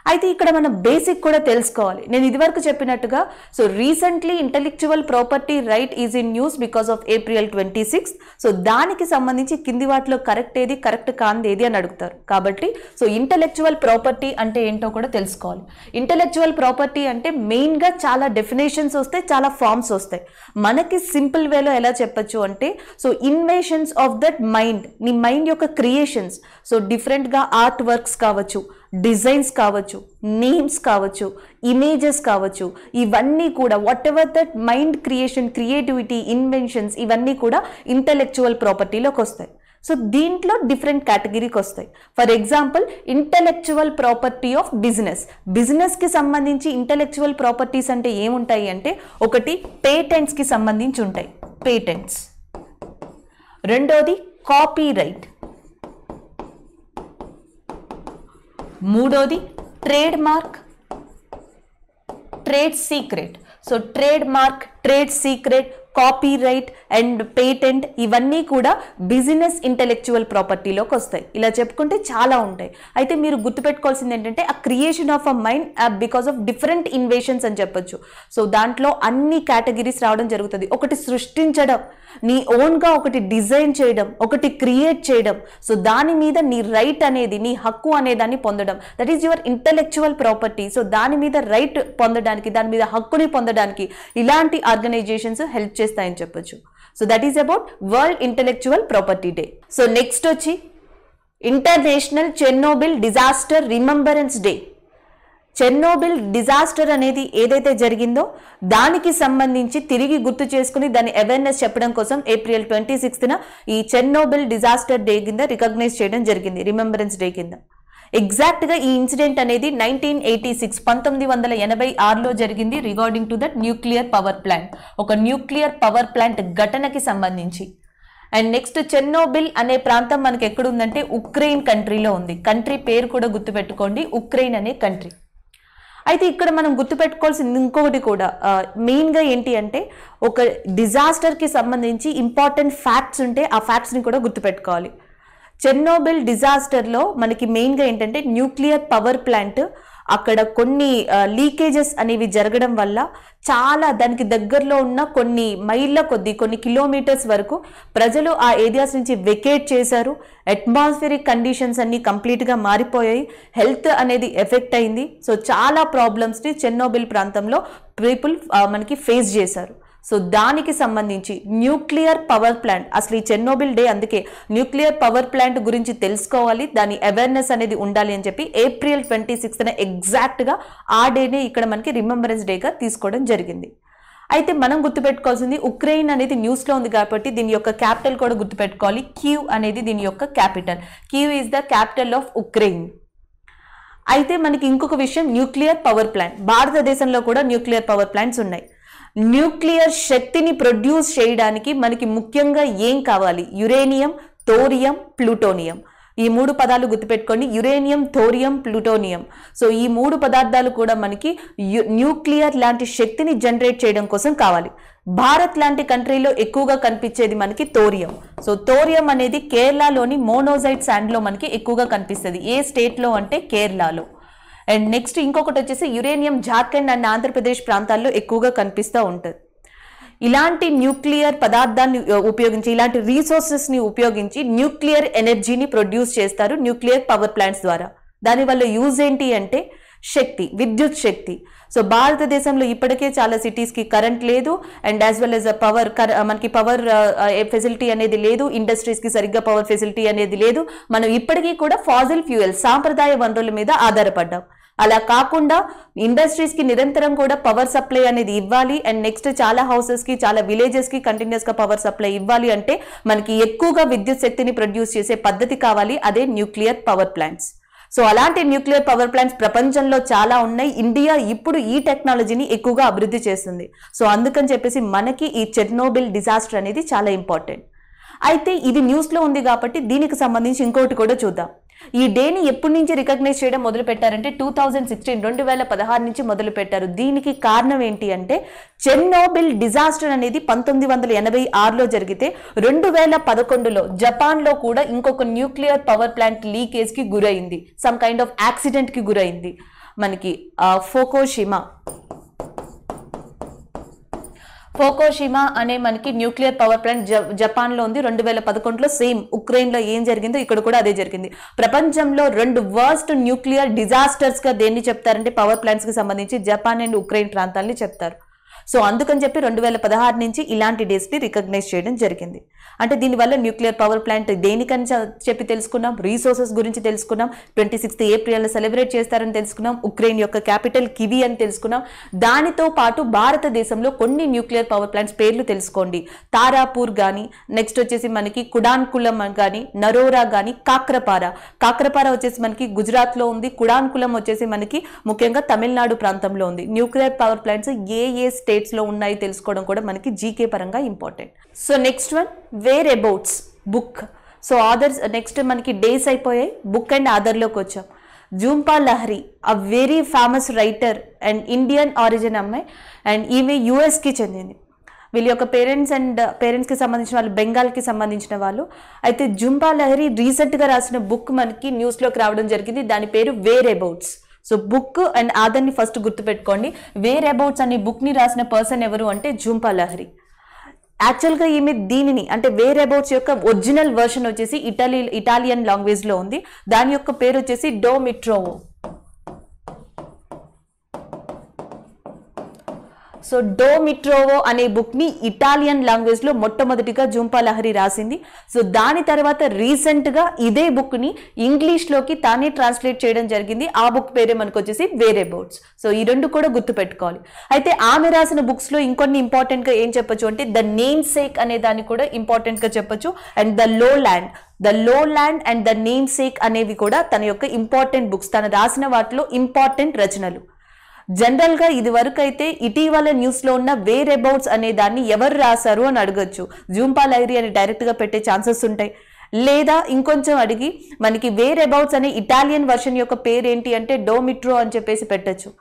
అయితే ఇక్కడ మనం బేసిక్ కూడా తెలుసుకోవాలి. నేను ఇదివరకు చెప్పినట్టుగా so recently intellectual property right is in news because of April 26. సో దానికి సంబంధించి కింది వాటిలో కరెక్ట్ ఏది, కరెక్ట్ కాంది ఏది అని అడుగుతారు. కాబట్టి సో ఇంటలెక్చువల్ ప్రాపర్టీ అంటే ఏంటో కూడా తెలుసుకోవాలి. ఇంటలెక్చువల్ ప్రాపర్టీ అంటే మెయిన్గా చాలా డెఫినేషన్స్ వస్తాయి, చాలా ఫార్మ్స్ వస్తాయి. మనకి సింపుల్ వేలో ఎలా చెప్పచ్చు అంటే సో ఇన్వెషన్స్ ఆఫ్ దట్ మైండ్, నీ మైండ్ యొక్క క్రియేషన్స్. సో డిఫరెంట్గా ఆర్ట్ వర్క్స్ కావచ్చు, డిజైన్స్ కావచ్చు, నేమ్స్ కావచ్చు, ఇమేజెస్ కావచ్చు, ఇవన్నీ కూడా what ever that mind creation, creativity, inventions, ఇవన్నీ కూడా ఇంటలెక్చువల్ ప్రాపర్టీలోకి వస్తాయి. సో దీంట్లో డిఫరెంట్ కేటగిరీకి వస్తాయి. For example intellectual property of బిజినెస్కి సంబంధించి ఇంటెలెక్చువల్ ప్రాపర్టీస్ అంటే ఏముంటాయి అంటే, ఒకటి పేటెంట్స్కి సంబంధించి ఉంటాయి, పేటెంట్స్. రెండోది కాపీ రైట్. మూడోది trade mark, trade secret. So trade mark, trade secret, copy right and patent ఇవన్నీ కూడా బిజినెస్ ఇంటెలెక్చువల్ ప్రాపర్టీలోకి వస్తాయి. ఇలా చెప్పుకుంటే చాలా ఉంటాయి. అయితే మీరు గుర్తుపెట్టుకోవాల్సింది ఏంటంటే ఆ creation of a mind because of different invasions అని చెప్పొచ్చు. సో దాంట్లో అన్ని కేటగిరీస్ రావడం జరుగుతుంది. ఒకటి సృష్టించడం, నీ ఓన్గా ఒకటి డిజైన్ చేయడం, ఒకటి క్రియేట్ చేయడం, సో దాని మీద నీ రైట్ అనేది, నీ హక్కు అనేదాన్ని పొందడం, that is your intellectual property. So దాని మీద రైట్ పొందడానికి, దాని మీద హక్కుని పొందడానికి ఇలాంటి ఆర్గనైజేషన్స్ హెల్ప్ చేస్తాయని చెప్పొచ్చు. So that is about world intellectual property day. So next వచ్చి international Chernobyl disaster remembrance day. Chernobyl disaster అనేది ఏదైతే జరిగిందో దానికి సంబంధించి తిరిగి గుర్తు చేసుకుని దాని అవేర్నెస్ చెప్పడం కోసం ఏప్రిల్ 26న ఈ చెర్నోబిల్ డిజాస్టర్ డే కింద రికగ్నైజ్ చేయడం జరిగింది, రిమెంబరెన్స్ డే కింద. ఎగ్జాక్ట్గా ఈ ఇన్సిడెంట్ అనేది 1986లో జరిగింది regarding to that nuclear power plant, ఒక న్యూక్లియర్ పవర్ ప్లాంట్ ఘటనకి సంబంధించి. అండ్ నెక్స్ట్ చెర్నోబిల్ అనే ప్రాంతం మనకి ఎక్కడుందంటే ఉక్రెయిన్ కంట్రీలో ఉంది. కంట్రీ పేరు కూడా గుర్తుపెట్టుకోండి, ఉక్రెయిన్ అనే కంట్రీ. అయితే ఇక్కడ మనం గుర్తుపెట్టుకోవాల్సింది ఇంకొకటి కూడా మెయిన్గా ఏంటి అంటే, ఒక డిజాస్టర్కి సంబంధించి ఇంపార్టెంట్ ఫ్యాక్ట్స్ ఉంటే ఆ ఫ్యాక్ట్స్ని కూడా గుర్తుపెట్టుకోవాలి. చెర్నోబిల్ డిజాస్టర్లో మనకి మెయిన్గా ఏంటంటే న్యూక్లియర్ పవర్ ప్లాంట్ అక్కడ కొన్ని లీకేజెస్ అనేవి జరగడం వల్ల చాలా దానికి దగ్గరలో ఉన్న కొన్ని మైళ్ళ కొద్దీ, కొన్ని కిలోమీటర్స్ వరకు ప్రజలు ఆ ఏరియాస్ నుంచి వెకేట్ చేశారు. అట్మాస్ఫియరిక్ కండిషన్స్ అన్ని కంప్లీట్గా మారిపోయాయి, హెల్త్ అనేది ఎఫెక్ట్ అయింది. సో చాలా ప్రాబ్లమ్స్ని చెర్నోబిల్ ప్రాంతంలో పీపుల్ మనకి ఫేస్ చేశారు. సో దానికి సంబంధించి న్యూక్లియర్ పవర్ ప్లాంట్, అసలు ఈ చెర్నోబిల్ డే అందుకే న్యూక్లియర్ పవర్ ప్లాంట్ గురించి తెలుసుకోవాలి, దాని అవేర్నెస్ అనేది ఉండాలి అని చెప్పి ఏప్రిల్ 26న ఎగ్జాక్ట్గా ఆ డేనే ఇక్కడ మనకి రిమెంబరెన్స్ డేగా తీసుకోవడం జరిగింది. అయితే మనం గుర్తుపెట్టుకోవాల్సింది, ఉక్రెయిన్ అనేది న్యూస్లో ఉంది కాబట్టి దీని యొక్క క్యాపిటల్ కూడా గుర్తుపెట్టుకోవాలి. కీవ్ అనేది దీని యొక్క capital. Kyiv is the capital of Ukraine. అయితే మనకి ఇంకొక విషయం, న్యూక్లియర్ పవర్ ప్లాంట్. భారతదేశంలో కూడా న్యూక్లియర్ పవర్ ప్లాంట్స్ ఉన్నాయి. న్యూక్లియర్ శక్తిని ప్రొడ్యూస్ చేయడానికి మనకి ముఖ్యంగా ఏం కావాలి? Uranium, thorium, plutonium. ఈ మూడు పదాలు గుర్తుపెట్టుకోండి, యురేనియం, థోరియం, ప్లూటోనియం. సో ఈ మూడు పదార్థాలు కూడా మనకి న్యూక్లియర్ లాంటి శక్తిని జనరేట్ చేయడం కోసం కావాలి. భారత్ లాంటి కంట్రీలో ఎక్కువగా కనిపించేది మనకి థోరియం. సో థోరియం అనేది కేరళలోని మోనోజైట్ శాండ్లో మనకి ఎక్కువగా కనిపిస్తుంది. ఏ స్టేట్లో అంటే కేరళలో. అండ్ నెక్స్ట్ ఇంకొకటి వచ్చేసి యురేనియం జార్ఖండ్ అండ్ ఆంధ్రప్రదేశ్ ప్రాంతాల్లో ఎక్కువగా కనిపిస్తూ ఉంటుంది. ఇలాంటి న్యూక్లియర్ పదార్థాన్ని ఉపయోగించి, ఇలాంటి రీసోర్సెస్ని ఉపయోగించి న్యూక్లియర్ ఎనర్జీని ప్రొడ్యూస్ చేస్తారు న్యూక్లియర్ పవర్ ప్లాంట్స్ ద్వారా. దానివల్ల యూజ్ ఏంటి అంటే శక్తి, విద్యుత్ శక్తి. సో భారతదేశంలో ఇప్పటికే చాలా సిటీస్కి కరెంట్ లేదు, అండ్ యాజ్ వెల్ యాజ్ మనకి పవర్ ఫెసిలిటీ అనేది లేదు, ఇండస్ట్రీస్కి సరిగ్గా పవర్ ఫెసిలిటీ అనేది లేదు. మనం ఇప్పటికీ కూడా ఫాజిల్ ఫ్యూయల్, సాంప్రదాయ వనరుల మీద ఆధారపడ్డాం. అలా కాకుండా ఇండస్ట్రీస్కి నిరంతరం కూడా పవర్ సప్లై అనేది ఇవ్వాలి. అండ్ నెక్స్ట్ చాలా హౌసెస్కి, చాలా విలేజెస్కి కంటిన్యూస్గా పవర్ సప్లై ఇవ్వాలి అంటే మనకి ఎక్కువగా విద్యుత్ శక్తిని ప్రొడ్యూస్ చేసే పద్ధతి కావాలి, అదే న్యూక్లియర్ పవర్ ప్లాంట్స్. సో అలాంటి న్యూక్లియర్ పవర్ ప్లాంట్స్ ప్రపంచంలో చాలా ఉన్నాయి. ఇండియా ఇప్పుడు ఈ టెక్నాలజీని ఎక్కువగా అభివృద్ధి చేస్తుంది. సో అందుకని చెప్పేసి మనకి ఈ చెర్నోబిల్ డిజాస్టర్ అనేది చాలా ఇంపార్టెంట్. అయితే ఇది న్యూస్లో ఉంది కాబట్టి దీనికి సంబంధించి ఇంకోటి కూడా చూద్దాం. ఈ డేని ఎప్పటి నుంచి రికగ్నైజ్ చేయడం మొదలు పెట్టారంటే 2016 నుంచి మొదలు పెట్టారు. దీనికి కారణం ఏంటి అంటే, చెర్నోబిల్ డిజాస్టర్ అనేది 1986లో జరిగితే 2011లో జపాన్లో కూడా ఇంకొక న్యూక్లియర్ పవర్ ప్లాంట్ లీకేజ్కి గురైంది, సమ్ కైండ్ ఆఫ్ యాక్సిడెంట్కి గురైంది. మనకి ఫోకోషిమా అనే మనకి న్యూక్లియర్ పవర్ ప్లాంట్ జపాన్లో ఉంది. 2011లో సేమ్ ఉక్రెయిన్లో ఏం జరిగిందో ఇక్కడ కూడా అదే జరిగింది. ప్రపంచంలో 2 వర్స్ట్ న్యూక్లియర్ డిజాస్టర్స్గా దేన్ని చెప్తారంటే పవర్ ప్లాంట్స్కి సంబంధించి జపాన్ అండ్ ఉక్రెయిన్ ప్రాంతాలని చెప్తారు. సో అందుకని చెప్పి 2016 నుంచి ఇలాంటి డేస్ని రికగ్నైజ్ చేయడం జరిగింది. అంటే దీనివల్ల న్యూక్లియర్ పవర్ ప్లాంట్ దేనికని చెప్పి తెలుసుకున్నాం, రీసోర్సెస్ గురించి తెలుసుకున్నాం, 26 ఏప్రిల్ సెలబ్రేట్ చేస్తారని తెలుసుకున్నాం, ఉక్రెయిన్ యొక్క క్యాపిటల్ కివి అని తెలుసుకున్నాం. దానితో పాటు భారతదేశంలో కొన్ని న్యూక్లియర్ పవర్ ప్లాంట్స్ పేర్లు తెలుసుకోండి. తారాపూర్ కానీ, నెక్స్ట్ వచ్చేసి మనకి కుడాన్కులం కానీ, నరోరా కానీ, కాక్రపార వచ్చేసి మనకి గుజరాత్లో ఉంది, కుడాన్కులం వచ్చేసి మనకి ముఖ్యంగా తమిళనాడు ప్రాంతంలో ఉంది. న్యూక్లియర్ పవర్ ప్లాంట్స్ ఏ స్టేట్స్లో ఉన్నాయి తెలుసుకోవడం కూడా మనకి జీకే పరంగా important. So next one whereabouts book. So authors next మనకి డేస్ అయిపోయాయి, బుక్ అండ్ ఆదర్లోకి వచ్చాం. Jhumpa Lahiri a very famous writer and Indian origin అమ్మాయి, అండ్ ఈమె యుఎస్కి చెందింది. వీళ్ళ యొక్క పేరెంట్స్కి సంబంధించిన వాళ్ళు బెంగాల్కి సంబంధించిన వాళ్ళు. అయితే జుంపా లహరి రీసెంట్గా రాసిన బుక్ మనకి న్యూస్లోకి రావడం జరిగింది, దాని పేరు whereabouts. So book and ఆదర్ని ఫస్ట్ గుర్తుపెట్టుకోండి. వేర్ అబౌట్స్ అనే బుక్ని రాసిన పర్సన్ ఎవరు అంటే జుంపా లహరి. యాక్చువల్గా ఈమె దీనిని అంటే వేర్ అబౌట్స్ యొక్క ఒరిజినల్ వర్షన్ వచ్చేసి ఇటాలియన్ లాంగ్వేజ్లో ఉంది. దాని యొక్క పేరు వచ్చేసి డో మిట్రోవో. సో డో మిట్రోవో అనే బుక్ని ఇటాలియన్ లాంగ్వేజ్లో మొట్టమొదటిగా జుంపా లహరి రాసింది. సో దాని తర్వాత రీసెంట్గా ఇదే బుక్ని ఇంగ్లీష్లోకి తానే ట్రాన్స్లేట్ చేయడం జరిగింది. ఆ బుక్ పేరే మనకు వచ్చేసి వేర్ అబౌట్స్. సో ఈ రెండు కూడా గుర్తుపెట్టుకోవాలి. అయితే ఆమె రాసిన బుక్స్లో ఇంకొన్ని ఇంపార్టెంట్గా ఏం చెప్పొచ్చు అంటే ద నేమ్ సేక్ అనే దాన్ని కూడా ఇంపార్టెంట్గా చెప్పొచ్చు, అండ్ ద లో land and the name sake అనేవి కూడా తన యొక్క ఇంపార్టెంట్ బుక్స్, తను రాసిన వాటిలో ఇంపార్టెంట్ రచనలు. జనరల్గా ఇది వరకు అయితే ఇటీవల న్యూస్లో ఉన్న వేర్ అబౌట్స్ అనే దాన్ని ఎవరు రాశారు అని అడగచ్చు. జూంపా లహరి అని డైరెక్ట్గా పెట్టే ఛాన్సెస్ ఉంటాయి. లేదా ఇంకొంచెం అడిగి మనకి వేర్ అబౌట్స్ అనే ఇటాలియన్ వర్షన్ యొక్క పేరు ఏంటి అంటే డోమిట్రో అని చెప్పేసి పెట్టచ్చు.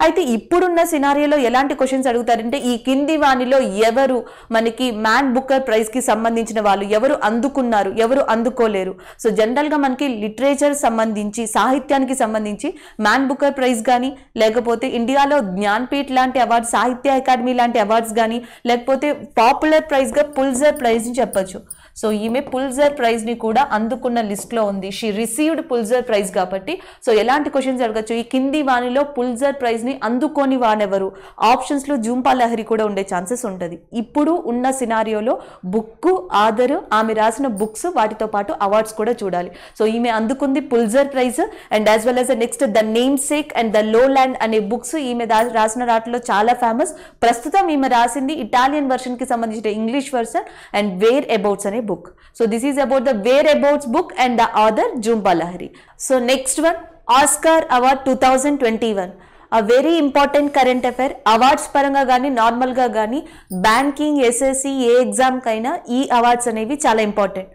అయితే ఇప్పుడున్న సినారియోలో ఎలాంటి క్వశ్చన్స్ అడుగుతారంటే ఈ కింది వానిలో ఎవరు మనకి మ్యాన్ బుకర్ ప్రైజ్కి సంబంధించిన వాళ్ళు, ఎవరు అందుకున్నారు, ఎవరు అందుకోలేరు. సో జనరల్గా మనకి లిటరేచర్ సంబంధించి సాహిత్యానికి సంబంధించి మ్యాన్ బుకర్ ప్రైజ్ కానీ, లేకపోతే ఇండియాలో జ్ఞాన్పీఠ్ లాంటి అవార్డ్స్, సాహిత్య అకాడమీ లాంటి అవార్డ్స్ కానీ, లేకపోతే పాపులర్ ప్రైజ్గా పుల్జర్ ప్రైజ్ని చెప్పచ్చు. సో ఈమె పుల్జర్ ప్రైజ్ని కూడా అందుకున్న లిస్ట్లో ఉంది. షీ రిసీవ్డ్ పుల్జర్ ప్రైజ్ కాబట్టి సో ఎలాంటి క్వశ్చన్స్ అడగచ్చు, ఈ కింది వానిలో పుల్జర్ ప్రైజ్ని అందుకోని వానెవరు, ఆప్షన్స్లో జూంపా లహరి కూడా ఉండే ఛాన్సెస్ ఉంటుంది. ఇప్పుడు ఉన్న సినారియోలో బుక్, ఆదర్, ఆమె రాసిన బుక్స్, వాటితో పాటు అవార్డ్స్ కూడా చూడాలి. సో ఈమె అందుకుంది Pulitzer prize and as well as next the namesake and the lowland అనే బుక్స్ ఈమె రాసిన వాటిలో చాలా ఫేమస్. ప్రస్తుతం ఈమె రాసింది ఇటాలియన్ వర్షన్కి సంబంధించిన English version and whereabouts అనే book. So this is about the whereabouts book and the author Jhumpa Lahiri. So next one, Oscar Award 2021. A very important current affair. Awards పరంగా కానీ నార్మల్గా కానీ బ్యాంకింగ్, ఎస్ఎస్సి ఏ ఎగ్జామ్కైనా ఈ awards అనేవి చాలా important.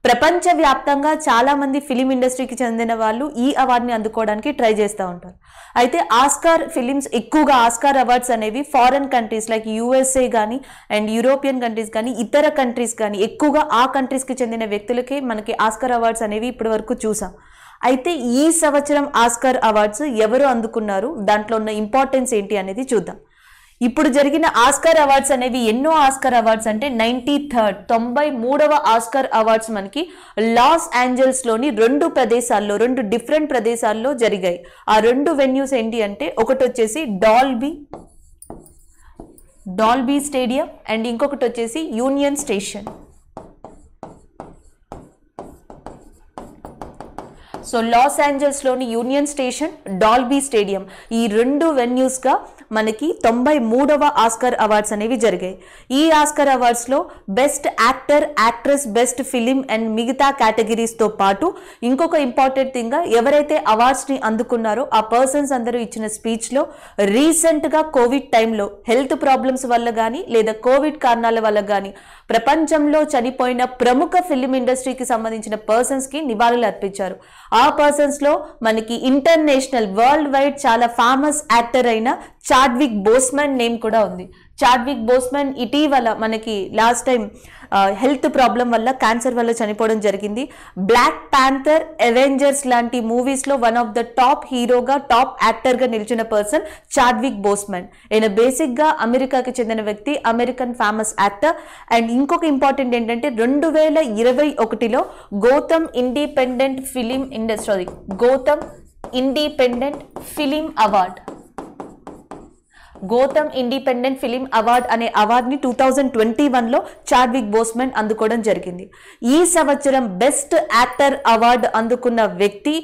ప్రపంచవ్యాప్తంగా చాలామంది ఫిలిం ఇండస్ట్రీకి చెందిన వాళ్ళు ఈ అవార్డుని అందుకోవడానికి ట్రై చేస్తూ ఉంటారు. అయితే ఆస్కార్ ఫిలిమ్స్ ఎక్కువగా ఆస్కార్ అవార్డ్స్ అనేవి ఫారెన్ కంట్రీస్ లైక్ యూఎస్ఏ కానీ అండ్ యూరోపియన్ కంట్రీస్ కానీ ఇతర కంట్రీస్ కానీ ఎక్కువగా ఆ కంట్రీస్కి చెందిన వ్యక్తులకే మనకి ఆస్కార్ అవార్డ్స్ అనేవి ఇప్పటి వరకు చూసాం. అయితే ఈ సంవత్సరం ఆస్కార్ అవార్డ్స్ ఎవరు అందుకున్నారు, దాంట్లో ఉన్న ఇంపార్టెన్స్ ఏంటి అనేది చూద్దాం. ఇప్పుడు జరిగిన ఆస్కార్ అవార్డ్స్ అనేవి ఎన్నో ఆస్కార్ అవార్డ్స్ అంటే 93వ ఆస్కార్ అవార్డ్స్ మనకి లాస్ ఏంజల్స్లోని రెండు డిఫరెంట్ ప్రదేశాల్లో జరిగాయి. ఆ రెండు వెన్యూస్ ఏంటి అంటే ఒకటి వచ్చేసి డాల్బీ స్టేడియం అండ్ ఇంకొకటి వచ్చేసి యూనియన్ స్టేషన్. సో లాస్ ఏంజల్స్లోని యూనియన్ స్టేషన్, డాల్బీ స్టేడియం ఈ రెండు వెన్యూస్గా మనకి 93వ ఆస్కార్ అవార్డ్స్ అనేవి జరిగాయి. ఈ ఆస్కార్ అవార్డ్స్లో best actor, actress, best film and మిగతా కేటగిరీస్తో పాటు ఇంకొక ఇంపార్టెంట్ థింగ్గా ఎవరైతే అవార్డ్స్ని అందుకున్నారో ఆ పర్సన్స్ అందరూ ఇచ్చిన స్పీచ్లో రీసెంట్గా కోవిడ్ టైంలో హెల్త్ ప్రాబ్లమ్స్ వల్ల కానీ లేదా కోవిడ్ కారణాల వల్ల కానీ ప్రపంచంలో చనిపోయిన ప్రముఖ ఫిలిం ఇండస్ట్రీకి సంబంధించిన పర్సన్స్కి నివాళులు అర్పించారు. ఆ పర్సన్స్లో మనకి ఇంటర్నేషనల్ వరల్డ్ వైడ్ చాలా ఫేమస్ యాక్టర్ అయిన చాడ్విక్ బోస్మన్ నేమ్ కూడా ఉంది. చాడ్విక్ బోస్మన్ ఇటీవల మనకి లాస్ట్ టైం హెల్త్ ప్రాబ్లం వల్ల, క్యాన్సర్ వల్ల చనిపోవడం జరిగింది. బ్లాక్ ప్యాంథర్, అవెంజర్స్ లాంటి మూవీస్లో వన్ ఆఫ్ ద టాప్ హీరోగా, టాప్ యాక్టర్గా నిలిచిన పర్సన్ చాడ్విక్ బోస్మన్. ఈయన బేసిక్గా అమెరికాకి చెందిన వ్యక్తి, అమెరికన్ ఫేమస్ యాక్టర్. అండ్ ఇంకొక ఇంపార్టెంట్ ఏంటంటే 2021లో Gotham independent film award Gotham independent film award అనే అవార్డుని 2021లో చాడ్విక్ బోస్మన్ అందుకోవడం జరిగింది. ఈ సంవత్సరం బెస్ట్ యాక్టర్ అవార్డు అందుకున్న వ్యక్తి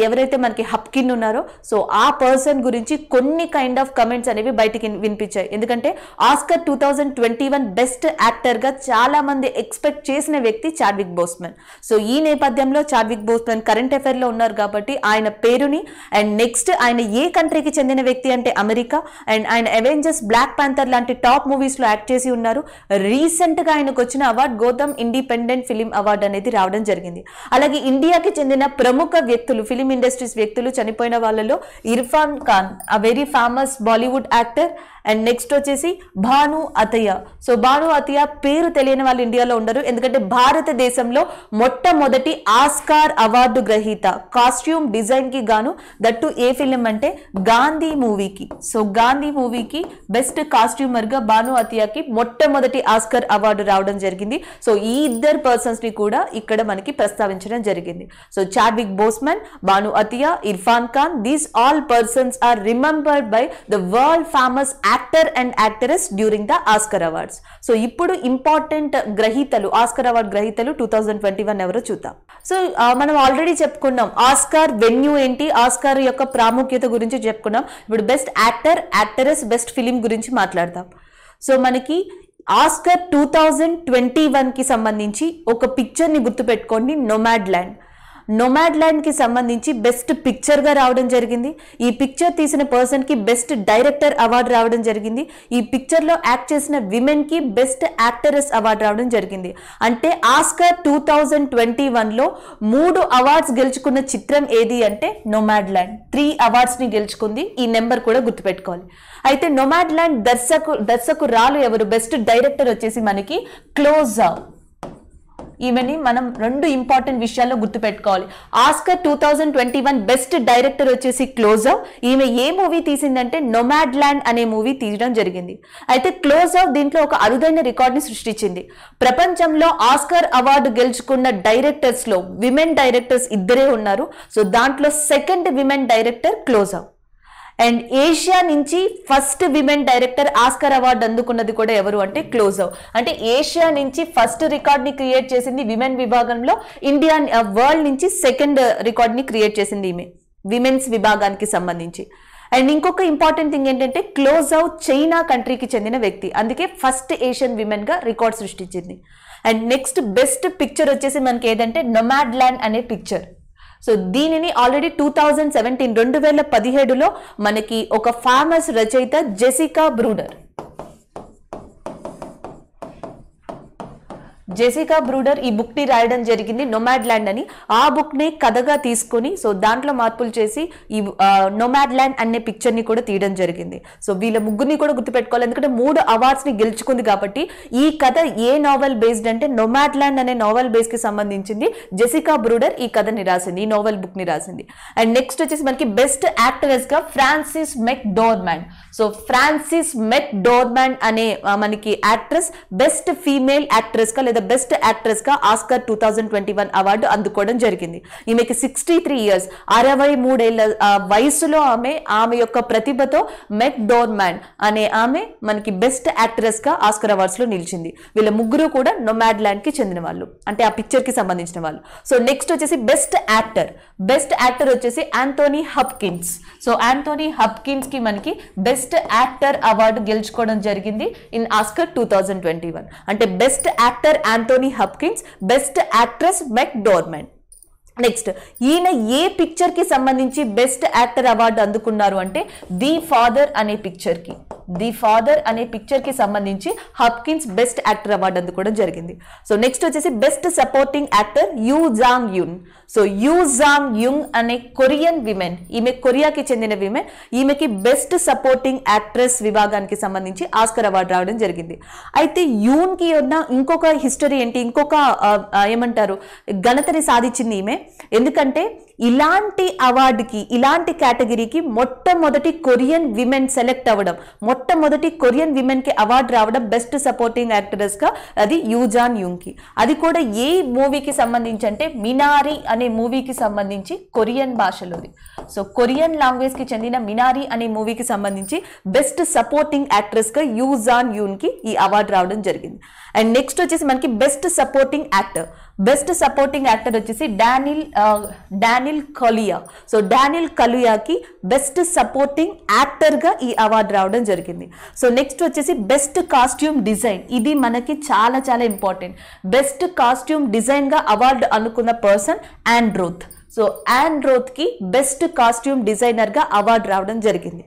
ఎవరైతే మనకి హప్కిన్ ఉన్నారో, సో ఆ పర్సన్ గురించి కొన్ని కైండ్ ఆఫ్ కమెంట్స్ అనేవి బయటికి వినిపించాయి. ఎందుకంటే ఆస్కర్ 2021 బెస్ట్ యాక్టర్ గా చాలా మంది ఎక్స్పెక్ట్ చేసిన వ్యక్తి చాడ్విక్ బోస్మన్. సో ఈ నేపథ్యంలో చాడ్విక్ బోస్మన్ కరెంట్ అఫైర్ లో ఉన్నారు కాబట్టి ఆయన పేరుని, అండ్ నెక్స్ట్ ఆయన ఏ కంట్రీకి చెందిన వ్యక్తి అంటే అమెరికా, అండ్ ఆయన అవెంజర్స్, బ్లాక్ ప్యాంథర్ లాంటి టాప్ మూవీస్ లో యాక్ట్ చేసి ఉన్నారు. రీసెంట్ గా ఆయనకు వచ్చిన award Gotham independent film award అనేది రావడం జరిగింది. అలాగే ఇండియాకి చెందిన ప్రముఖ వ్యక్తులు, ఫిలిం ఇండస్ట్రీస్ వ్యక్తులు చనిపోయిన వాళ్ళలో Irfan Khan, a very famous Bollywood actor, and next వచ్చేసి భాను అతయ్య. సో భాను అతయ్య పేరు తెలియని వాళ్ళు ఇండియాలో ఉండరు, ఎందుకంటే భారతదేశంలో మొట్టమొదటి ఆస్కార్ అవార్డు గ్రహీత కాస్ట్యూమ్ డిజైన్ కి గాను, దట్టు ఏ ఫిలిం అంటే గాంధీ మూవీకి. సో గాంధీ మూవీకి బెస్ట్ కాస్ట్యూమర్ గా భాను అతయ్యకి మొట్టమొదటి ఆస్కార్ అవార్డు రావడం జరిగింది. సో ఈ ఇద్దరు పర్సన్స్ ని కూడా ఇక్కడ మనకి ప్రస్తావించడం జరిగింది. So Chadwick Boseman, Bhanu Athaiya, Irrfan Khan, these all persons are remembered by the world famous actor and actress during the Oscar awards. So ఇప్పుడు ఇంపార్టెంట్ గ్రహీతలు, ఆస్కర్ అవార్డ్ గ్రహీతలు 2021 ఎవరో చూద్దాం. సో మనం ఆల్రెడీ చెప్పుకున్నాం ఆస్కార్ వెన్యూ ఏంటి, ఆస్కార్ యొక్క ప్రాముఖ్యత గురించి చెప్పుకున్నాం. ఇప్పుడు బెస్ట్ యాక్టర్, యాక్టరెస్, బెస్ట్ ఫిలిం గురించి మాట్లాడతాం. సో మనకి ఆస్కర్ 2021 కి సంబంధించి ఒక పిక్చర్ ని గుర్తుపెట్టుకోండి, నోమాడ్ల్యాండ్. నోమాడ్ల్యాండ్ కి సంబంధించి బెస్ట్ పిక్చర్ గా రావడం జరిగింది. ఈ పిక్చర్ తీసిన పర్సన్ కి బెస్ట్ డైరెక్టర్ అవార్డు రావడం జరిగింది. ఈ పిక్చర్ లో యాక్ట్ చేసిన విమెన్ కి బెస్ట్ యాక్టరెస్ అవార్డు రావడం జరిగింది. అంటే ఆస్కర్ 2021 లో 3 అవార్డ్స్ గెలుచుకున్న చిత్రం ఏది అంటే నోమాడ్ల్యాండ్. 3 అవార్డ్స్ ని గెలుచుకుంది. ఈ నెంబర్ కూడా గుర్తుపెట్టుకోవాలి. అయితే నోమాడ్ల్యాండ్ దర్శకురాలు ఎవరు? బెస్ట్ డైరెక్టర్ వచ్చేసి మనకి క్లోజా. ఈమెని మనం 2 ఇంపార్టెంట్ విషయాల్లో గుర్తుపెట్టుకోవాలి. ఆస్కర్ 2021 బెస్ట్ డైరెక్టర్ వచ్చేసి క్లోజా. ఈమె ఏ మూవీ తీసిందంటే నోమాడ్ల్యాండ్ అనే మూవీ తీయడం జరిగింది. అయితే క్లోజా దీంట్లో ఒక అరుదైన రికార్డ్ ని సృష్టించింది. ప్రపంచంలో ఆస్కర్ అవార్డు గెలుచుకున్న డైరెక్టర్స్ లో విమెన్ డైరెక్టర్స్ ఇద్దరే ఉన్నారు. సో దాంట్లో second women director Chloe Zhao. And Asia నుంచి first women director Oscar award అందుకున్నది కూడా ఎవరు అంటే క్లోజా. అంటే ఏషియా నుంచి ఫస్ట్ రికార్డ్ ని క్రియేట్ చేసింది విమెన్ విభాగంలో, ఇండియా వరల్డ్ నుంచి సెకండ్ రికార్డ్ ని క్రియేట్ చేసింది ఈమె విమెన్స్ విభాగానికి సంబంధించి. అండ్ ఇంకొక ఇంపార్టెంట్ థింగ్ ఏంటంటే క్లోజా చైనా కంట్రీకి చెందిన వ్యక్తి, అందుకే ఫస్ట్ ఏషియన్ విమెన్ గా రికార్డ్ సృష్టించింది. అండ్ నెక్స్ట్ బెస్ట్ పిక్చర్ వచ్చేసి మనకి ఏదంటే నోమాడ్ల్యాండ్ అనే పిక్చర్. సో దీనిని ఆల్రెడీ 2017లో మనకి ఒక ఫేమస్ రచయిత జెసికా బ్రూడర్ ఈ బుక్ ని రాయడం జరిగింది, నోమాడ్ల్యాండ్ అని. ఆ బుక్ ని కథగా తీసుకొని సో దాంట్లో మార్పులు చేసి ఈ నోమాడ్ల్యాండ్ అనే పిక్చర్ ని కూడా తీయడం జరిగింది. సో వీళ్ళ ముగ్గురిని కూడా గుర్తుపెట్టుకోవాలి, ఎందుకంటే 3 అవార్డ్స్ ని గెలుచుకుంది కాబట్టి. ఈ కథ ఏ నావెల్ బేస్డ్ అంటే నోమాడ్ల్యాండ్ అనే నావెల్ బేస్ కి సంబంధించింది. జెసికా బ్రూడర్ ఈ కథని రాసింది, ఈ నావెల్ బుక్ ని రాసింది. అండ్ నెక్స్ట్ వచ్చేసి మనకి బెస్ట్ యాక్టరెస్ గా ఫ్రాన్సిస్ మెక్డోర్మాండ్. సో ఫ్రాన్సిస్ మెక్డోర్మాండ్ అనే మనకి యాక్ట్రెస్ బెస్ట్ ఫీమేల్ యాక్ట్రెస్ గా లేదా బెస్ట్ యాక్ట్రెస్ గా ఆస్కర్ 2021 అవార్డు అందుకోవడం జరిగింది. ఈమెకి 63 ఇయర్స్, 63 ఏళ్ల వయసులో ఆమె యొక్క ప్రతిభతో మెక్డోర్మాండ్ అనే ఆమె మనకి బెస్ట్ యాక్ట్రెస్ గా ఆస్కర్ అవార్డ్స్ లో నిలిచింది. వీళ్ళ ముగ్గురు కూడా నోమాడ్ల్యాండ్ కి చెందిన వాళ్ళు, అంటే ఆ పిక్చర్ కి సంబంధించిన వాళ్ళు. సో నెక్స్ట్ వచ్చేసి బెస్ట్ యాక్టర్ వచ్చేసి Anthony Hopkins. So Anthony Hopkins కి మనకి బెస్ట్ యాక్టర్ అవార్డు గెలుచుకోవడం జరిగింది ఇన్ ఆస్కర్ 2021. అంటే best actor Anthony Hopkins, best actress McDormand. Next ఈయన ఏ పిక్చర్ కి సంబంధించి బెస్ట్ యాక్టర్ అవార్డు అందుకున్నారు అంటే ది ఫాదర్ అనే పిక్చర్ కి సంబంధించి హప్కిన్స్ బెస్ట్ యాక్టర్ అవార్డు అందుకోవడం జరిగింది. సో నెక్స్ట్ వచ్చేసి best supporting actor Yu Jang Yun. So Yu Jang Yung అనే కొరియన్ విమెన్, ఈమె కొరియాకి చెందిన విమెన్. ఈమెకి బెస్ట్ సపోర్టింగ్ యాక్ట్రెస్ విభాగానికి సంబంధించి ఆస్కర్ అవార్డు రావడం జరిగింది. అయితే యూన్ కి ఉన్న ఇంకొక హిస్టరీ ఏంటి, ఇంకొక ఏమంటారు ఘనతని సాధించింది ఈమె. ఎందుకంటే ఇలాంటి అవార్డుకి, ఇలాంటి కేటగిరీకి మొట్టమొదటి కొరియన్ విమెన్ సెలెక్ట్ అవ్వడం, మొట్టమొదటి కొరియన్ విమెన్ కి అవార్డు రావడం బెస్ట్ సపోర్టింగ్ యాక్ట్రెస్ గా, అది యూ జాన్ యూంగ్ కి. అది కూడా ఏ మూవీకి సంబంధించి అంటే మినారి అనే మూవీకి సంబంధించి కొరియన్ భాషలోది. సో కొరియన్ లాంగ్వేజ్ కి చెందిన మినారి అనే మూవీకి సంబంధించి బెస్ట్ సపోర్టింగ్ యాక్ట్రెస్ గా యూ జాన్ యూన్ కి ఈ అవార్డు రావడం జరిగింది. అండ్ నెక్స్ట్ వచ్చేసి మనకి best supporting actor, best supporting actor వచ్చేసి డానిల్ కలుయా. సో డానిల్ కలుయాకి బెస్ట్ సపోర్టింగ్ యాక్టర్ గా ఈ అవార్డు రావడం జరిగింది. సో నెక్స్ట్ వచ్చేసి బెస్ట్ కాస్ట్యూమ్ డిజైన్, ఇది మనకి చాలా చాలా ఇంపార్టెంట్. బెస్ట్ కాస్ట్యూమ్ డిజైన్ గా అవార్డు అనుకున్న person Ann Roth. So Ann Roth కి బెస్ట్ కాస్ట్యూమ్ డిజైనర్ గా అవార్డు రావడం జరిగింది.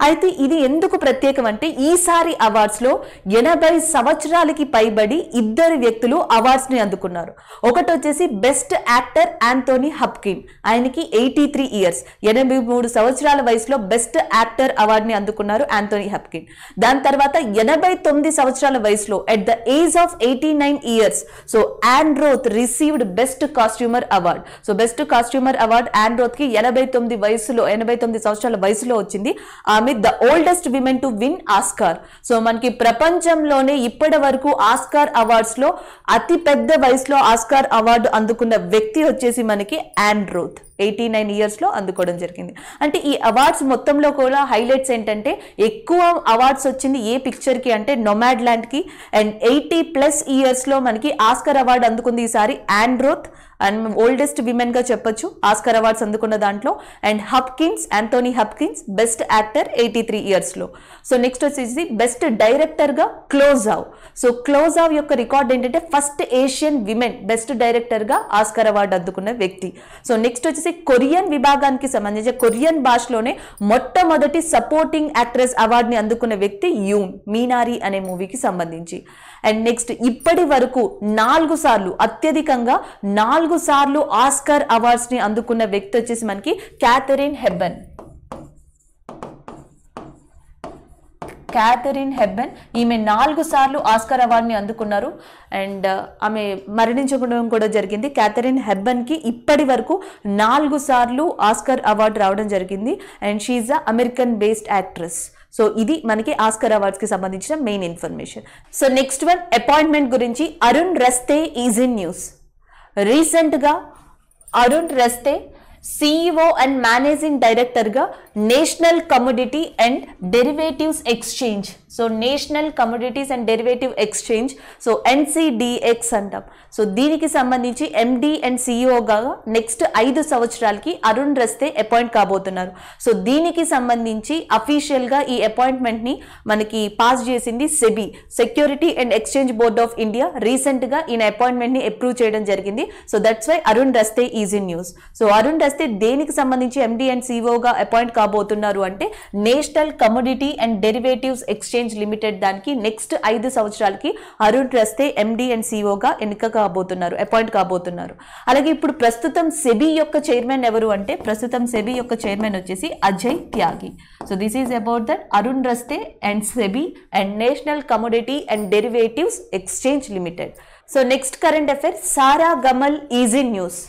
అయితే ఇది ఎందుకు ప్రత్యేకం అంటే ఈసారి అవార్డ్స్ లో 80 సంవత్సరాలకి పైబడి ఇద్దరు వ్యక్తులు అవార్డ్స్ ని అందుకున్నారు. ఒకటి వచ్చేసి బెస్ట్ యాక్టర్ యాంథోనీ హప్కిన్, ఆయనకి 83 ఇయర్స్, 83 సంవత్సరాల వయసులో బెస్ట్ యాక్టర్ అవార్డ్ ని అందుకున్నారు యాంథోనీ హప్కిన్. దాని తర్వాత 89 సంవత్సరాల వయసులో at the age of 89 years so Ann wrote received best costumer award. So best costumer award an Roth కి 89 సంవత్సరాల వయసులో వచ్చింది. ఆమె the oldest women to win Oscar. So మనకి ప్రపంచంలోనే ఇప్పటి వరకు ఆస్కార్ అవార్డ్స్ లో అతి పెద్ద వయసులో ఆస్కార్ అవార్డు అందుకున్న వ్యక్తి వచ్చేసి మనకి యాన్ రోత్ 89 ఇయర్స్ లో అందుకోవడం జరిగింది. అంటే ఈ అవార్డ్స్ మొత్తంలో కూడా హైలైట్స్ ఏంటంటే ఎక్కువ అవార్డ్స్ వచ్చింది ఏ పిక్చర్ కి అంటే నొమాడ్ ల్యాండ్ కి. అండ్ 80+ ఇయర్స్ లో మనకి ఆస్కార్ అవార్డు అందుకుంది ఈసారి Ann Roth, and oldest women గా చెప్పొచ్చు ఆస్కార్ అవార్డ్స్ అందుకున్న దాంట్లో. And Anthony Hopkins best actor 83 years లో. సో నెక్స్ట్ వచ్చేసి బెస్ట్ డైరెక్టర్ గా క్లోజావ్. సో క్లోజావ్ యొక్క రికార్డ్ ఏంటంటే first Asian women best director గా ఆస్కార్ అవార్డు అందుకున్న వ్యక్తి. సో నెక్స్ట్ వచ్చేసి కొరియన్ విభాగానికి సంబంధించి కొరియన్ భాషలోనే మొట్టమొదటి సపోర్టింగ్ యాక్ట్రెస్ అవార్డుని అందుకున్న వ్యక్తి యూన్, మీనారి అనే మూవీకి సంబంధించి. అండ్ నెక్స్ట్ ఇప్పటి వరకు 4 సార్లు, అత్యధికంగా 4 సార్లు ఆస్కార్ అవార్డ్స్ ని అందుకున్న వ్యక్తి వచ్చేసి మనకి క్యాథరిన్ హెబ్బన్. ఈమె 4 సార్లు ఆస్కార్ అవార్డుని అందుకున్నారు. అండ్ ఆమె మరణించడం కూడా జరిగింది. క్యాథరిన్ హెబ్బన్ కి ఇప్పటి వరకు 4 సార్లు ఆస్కార్ అవార్డు రావడం జరిగింది. And she's a American based actress. So ఇది మనకి ఆస్కార్ అవార్డ్స్ కి సంబంధించిన main information. So next one appointment గురించి. Arun Raste is in news. Recent గా Arun Raste CEO and managing director గా national commodity and derivatives exchange. So national commodities and derivative exchange, so NCDX అంటాం. So దీనికి సంబంధించి MD అండ్ CEOగా next 5 సంవత్సరాలకి Arun Raste appoint కాబోతున్నారు. So దీనికి సంబంధించి అఫీషియల్ గా ఈ అపాయింట్మెంట్ ని మనకి పాస్ చేసింది SEBI, security and exchange board of India. Recent గా ఈ అపాయింట్మెంట్ ని అప్రూవ్ చేయడం జరిగింది. So that's why Arun Raste is in news. So Arun Raste దేనికి సంబంధించి MD అండ్ CEOగా అపాయింట్ కాబోతున్నారు అంటే national commodity and derivatives exchange limited దానికి నెక్స్ట్ 5 సంవత్సరాలకి అరుణ్ రస్తే MD అండ్ CEOగా అపాయింట్ కాబోతున్నారు. అలాగే ఇప్పుడు ప్రస్తుతం సెబీ యొక్క చైర్మన్ ఎవరు అంటే ప్రస్తుతం సెబీ యొక్క చైర్మన్ వచ్చేసి Ajay Tyagi. So this is about that Arun Raste and SEBI and national commodity and derivatives exchange limited. So next current affair. Sarah Gamal is in news.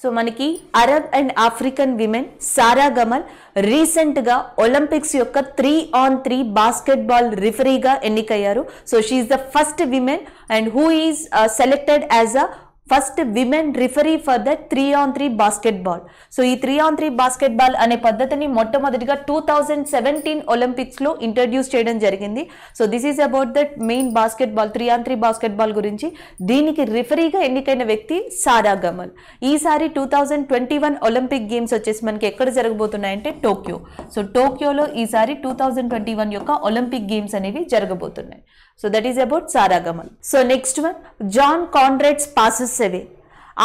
So మనకి Arab and African women Sarah Gamal recent గా Olympics యొక్క 3-on-3 basketball రిఫరీగా ఎన్నికయ్యారు. So she's the first women and who is selected as a first women referee for the 3-on-3 basketball. So ఈ 3-on-3 basketball అనే పద్ధతిని మొట్టమొదటిగా 2017 Olympics లో introduce చేయడం జరిగింది. So this is about that main basketball 3-on-3 basketball గురించి. దీనికి రిఫరీగా ఎన్నికైన వ్యక్తి సారా గమల్. ఈసారి 2021 ఒలింపిక్ గేమ్స్ వచ్చేసి మనకి ఎక్కడ జరగబోతున్నాయంటే టోక్యో. సో టోక్యోలో ఈసారి 2021 యొక్క ఒలింపిక్ గేమ్స్ అనేవి జరగబోతున్నాయి. So that is about Sara Gamal. So next one, John Conrads passes away.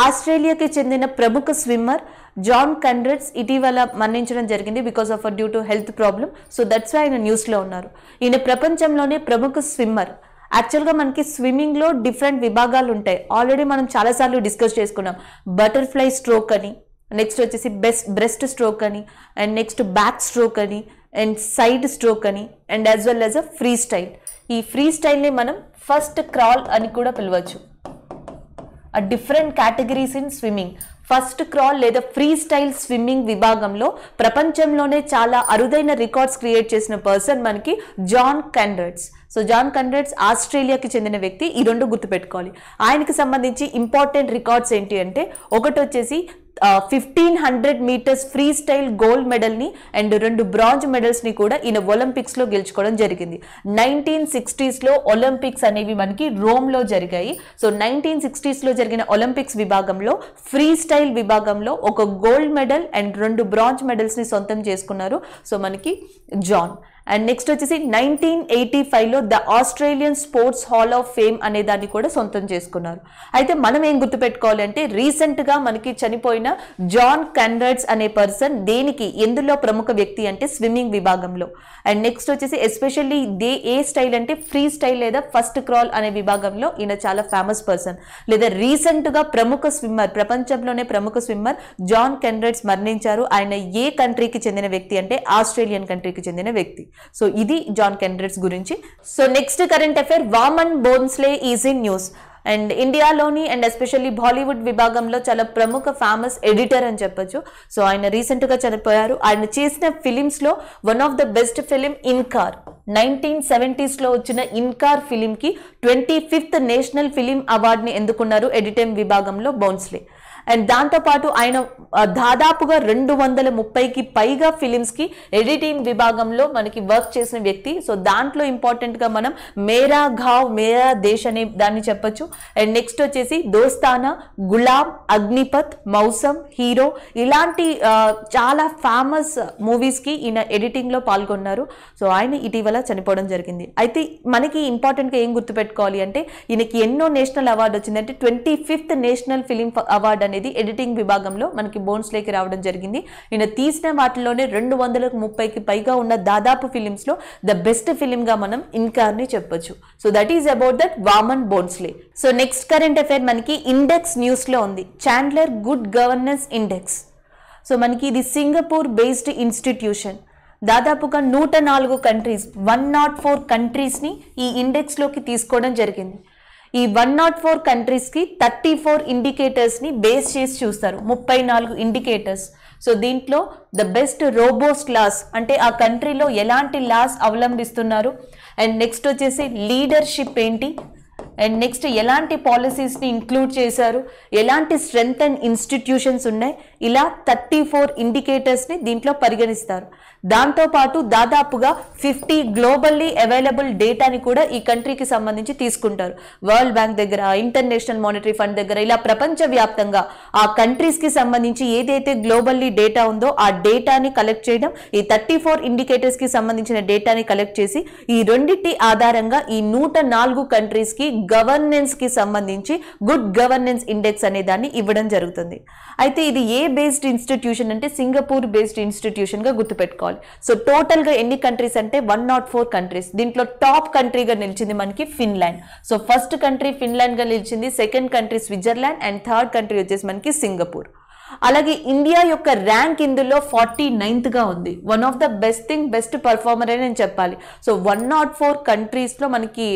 ఆస్ట్రేలియాకి చెందిన ప్రముఖ స్విమ్మర్ జాన్ కాన్రాడ్స్ ఇటీవల మరణించడం జరిగింది because of due to health problem. So that's why ఆయన న్యూస్లో ఉన్నారు. ఈయన ప్రపంచంలోనే ప్రముఖ స్విమ్మర్. యాక్చువల్గా మనకి స్విమ్మింగ్లో డిఫరెంట్ విభాగాలు ఉంటాయి. ఆల్రెడీ మనం చాలాసార్లు డిస్కస్ చేసుకున్నాం. బటర్ఫ్లై స్ట్రోక్ అని, నెక్స్ట్ వచ్చేసి బ్రెస్ట్ స్ట్రోక్ అని, అండ్ నెక్స్ట్ బ్యాక్ స్ట్రోక్ అని, అండ్ సైడ్ స్ట్రోక్ అని, and as well as a free style. ఈ ఫ్రీ స్టైల్ని మనం ఫస్ట్ క్రాల్ అని కూడా పిలవచ్చు. Different categories in swimming. First crawl లేదా ఫ్రీ స్టైల్ స్విమ్మింగ్ విభాగంలో ప్రపంచంలోనే చాలా అరుదైన రికార్డ్స్ క్రియేట్ చేసిన పర్సన్ మనకి జాన్ కాన్రాడ్స్. సో జాన్ కాన్రాడ్స్ ఆస్ట్రేలియాకి చెందిన వ్యక్తి. ఈ రెండు గుర్తుపెట్టుకోవాలి. ఆయనకి సంబంధించి ఇంపార్టెంట్ రికార్డ్స్ ఏంటి అంటే, ఒకటి వచ్చేసి 1500 మీటర్స్ ఫ్రీ స్టైల్ గోల్డ్ మెడల్ని అండ్ 2 బ్రాంజ్ మెడల్స్ని కూడా ఈయన ఒలింపిక్స్లో గెలుచుకోవడం జరిగింది. 1960s ఒలింపిక్స్ అనేవి మనకి రోమ్లో జరిగాయి. సో 1960s జరిగిన ఒలింపిక్స్ విభాగంలో ఫ్రీ స్టైల్ విభాగంలో ఒక గోల్డ్ మెడల్ అండ్ 2 బ్రాంజ్ మెడల్స్ని సొంతం చేసుకున్నారు. సో మనకి జాన్. అండ్ నెక్స్ట్ వచ్చేసి 1985లో the Australian sports hall of fame అనే దాన్ని కూడా సొంతం చేసుకున్నారు. అయితే మనం ఏం గుర్తుపెట్టుకోవాలి అంటే, రీసెంట్గా మనకి చనిపోయిన జాన్ కాన్రాడ్స్ అనే పర్సన్ దేనికి ఎందులో ప్రముఖ వ్యక్తి అంటే స్విమ్మింగ్ విభాగంలో. అండ్ నెక్స్ట్ వచ్చేసి ఎస్పెషల్లీ ఏ స్టైల్ అంటే ఫ్రీ స్టైల్ లేదా ఫస్ట్ క్రాల్ అనే విభాగంలో ఈయన చాలా ఫేమస్ పర్సన్. లేదా రీసెంట్గా ప్రముఖ స్విమ్మర్, ప్రపంచంలోనే ప్రముఖ స్విమ్మర్ జాన్ కాన్రాడ్స్ మరణించారు. ఆయన ఏ కంట్రీకి చెందిన వ్యక్తి అంటే ఆస్ట్రేలియన్ కంట్రీకి చెందిన వ్యక్తి. సో ఇది జాన్ కాన్రాడ్స్ గురించి. So next current affair, Vaman Bhonsle is in news. And ఇండియాలోని అండ్ ఎస్పెషల్లీ బాలీవుడ్ విభాగంలో చాలా ప్రముఖ ఫేమస్ ఎడిటర్ అని చెప్పొచ్చు. సో ఆయన రీసెంట్గా చనిపోయారు. ఆయన చేసిన ఫిలిమ్స్లో one of the best film ఇన్కార్. 1970s వచ్చిన ఇన్కార్ ఫిలింకి 25th నేషనల్ ఫిలిం అవార్డుని ఎందుకున్నారు ఎడిటింగ్ విభాగంలో బోన్స్లే. అండ్ దాంతోపాటు ఆయన దాదాపుగా 230కి పైగా ఫిలిమ్స్కి ఎడిటింగ్ విభాగంలో మనకి వర్క్ చేసిన వ్యక్తి. సో దాంట్లో ఇంపార్టెంట్గా మనం మేరా ఘావ్ మేరా దేశ్ అనే దాన్ని చెప్పొచ్చు. అండ్ నెక్స్ట్ వచ్చేసి దోస్తానా, గులాబ్, అగ్నిపత్, మౌసమ్, హీరో ఇలాంటి చాలా ఫేమస్ మూవీస్కి ఈయన ఎడిటింగ్లో పాల్గొన్నారు. సో ఆయన ఇటీవల చనిపోవడం జరిగింది. అయితే మనకి ఇంపార్టెంట్గా ఏం గుర్తుపెట్టుకోవాలి అంటే, ఈయనకి ఎన్నో నేషనల్ అవార్డు వచ్చిందంటే 25th నేషనల్ ఫిలిం అవార్డు అనేది ఎడిటింగ్ విభాగంలో మనకి బోన్స్లేకి రావడం జరిగింది. ఈయన తీసిన వాటిలోనే 230కి పైగా ఉన్న దాదాపు ఫిలిమ్స్ లో ద బెస్ట్ ఫిలిం గా మనం ఇన్కార్ ని చెప్పొచ్చు. So that is about that Vaman Bhonsle. So next current affair మనకి ఇండెక్స్ న్యూస్ లో ఉంది, Chandler good governance index. So మనకి ఇది సింగపూర్ బేస్డ్ ఇన్స్టిట్యూషన్. దాదాపుగా 104 కంట్రీస్ 104 కంట్రీస్ని ఈ ఇండెక్స్లోకి తీసుకోవడం జరిగింది. ఈ 104 కంట్రీస్కి 34 ఇండికేటర్స్ని బేస్ చేసి చూస్తారు, 34 ఇండికేటర్స్. సో దీంట్లో ద బెస్ట్ రోబోస్ట్ లాస్ అంటే ఆ కంట్రీలో ఎలాంటి లాస్ అవలంబిస్తున్నారు, అండ్ నెక్స్ట్ వచ్చేసి లీడర్షిప్ ఏంటి, అండ్ నెక్స్ట్ ఎలాంటి పాలసీస్ని ఇంక్లూడ్ చేశారు, ఎలాంటి స్ట్రెంగ్త్ అండ్ ఇన్స్టిట్యూషన్స్ ఉన్నాయి, ఇలా 34 ఇండికేటర్స్ని దీంట్లో పరిగణిస్తారు. దాంతోపాటు దాదాపుగా 50 గ్లోబల్లీ అవైలబుల్ డేటాని కూడా ఈ కంట్రీకి సంబంధించి తీసుకుంటారు. వరల్డ్ బ్యాంక్ దగ్గర, ఇంటర్నేషనల్ మానిటరీ ఫండ్ దగ్గర, ఇలా ప్రపంచవ్యాప్తంగా ఆ కంట్రీస్కి సంబంధించి ఏదైతే గ్లోబల్లీ డేటా ఉందో ఆ డేటాని కలెక్ట్ చేయడం, ఈ 34 ఇండికేటర్స్కి సంబంధించిన డేటాని కలెక్ట్ చేసి ఈ రెండింటి ఆధారంగా ఈ 104 కంట్రీస్కి గవర్నెన్స్కి సంబంధించి గుడ్ గవర్నెన్స్ ఇండెక్స్ అనే దాన్ని ఇవ్వడం జరుగుతుంది. అయితే ఇది ఏ బేస్డ్ ఇన్స్టిట్యూషన్ అంటే సింగపూర్ బేస్డ్ ఇన్స్టిట్యూషన్గా గుర్తుపెట్టుకోవాలి. సో టోటల్గా ఎన్ని కంట్రీస్ అంటే 104 కంట్రీస్. దీంట్లో టాప్ కంట్రీగా నిలిచింది మనకి ఫిన్లాండ్. సో ఫస్ట్ కంట్రీ ఫిన్లాండ్గా నిలిచింది, second country Switzerland, and third country వచ్చేసి మనకి సింగపూర్. అలాగే ఇండియా యొక్క ర్యాంక్ ఇందులో 49th ఉంది. One of the best performer అని నేను చెప్పాలి. సో 104 కంట్రీస్లో మనకి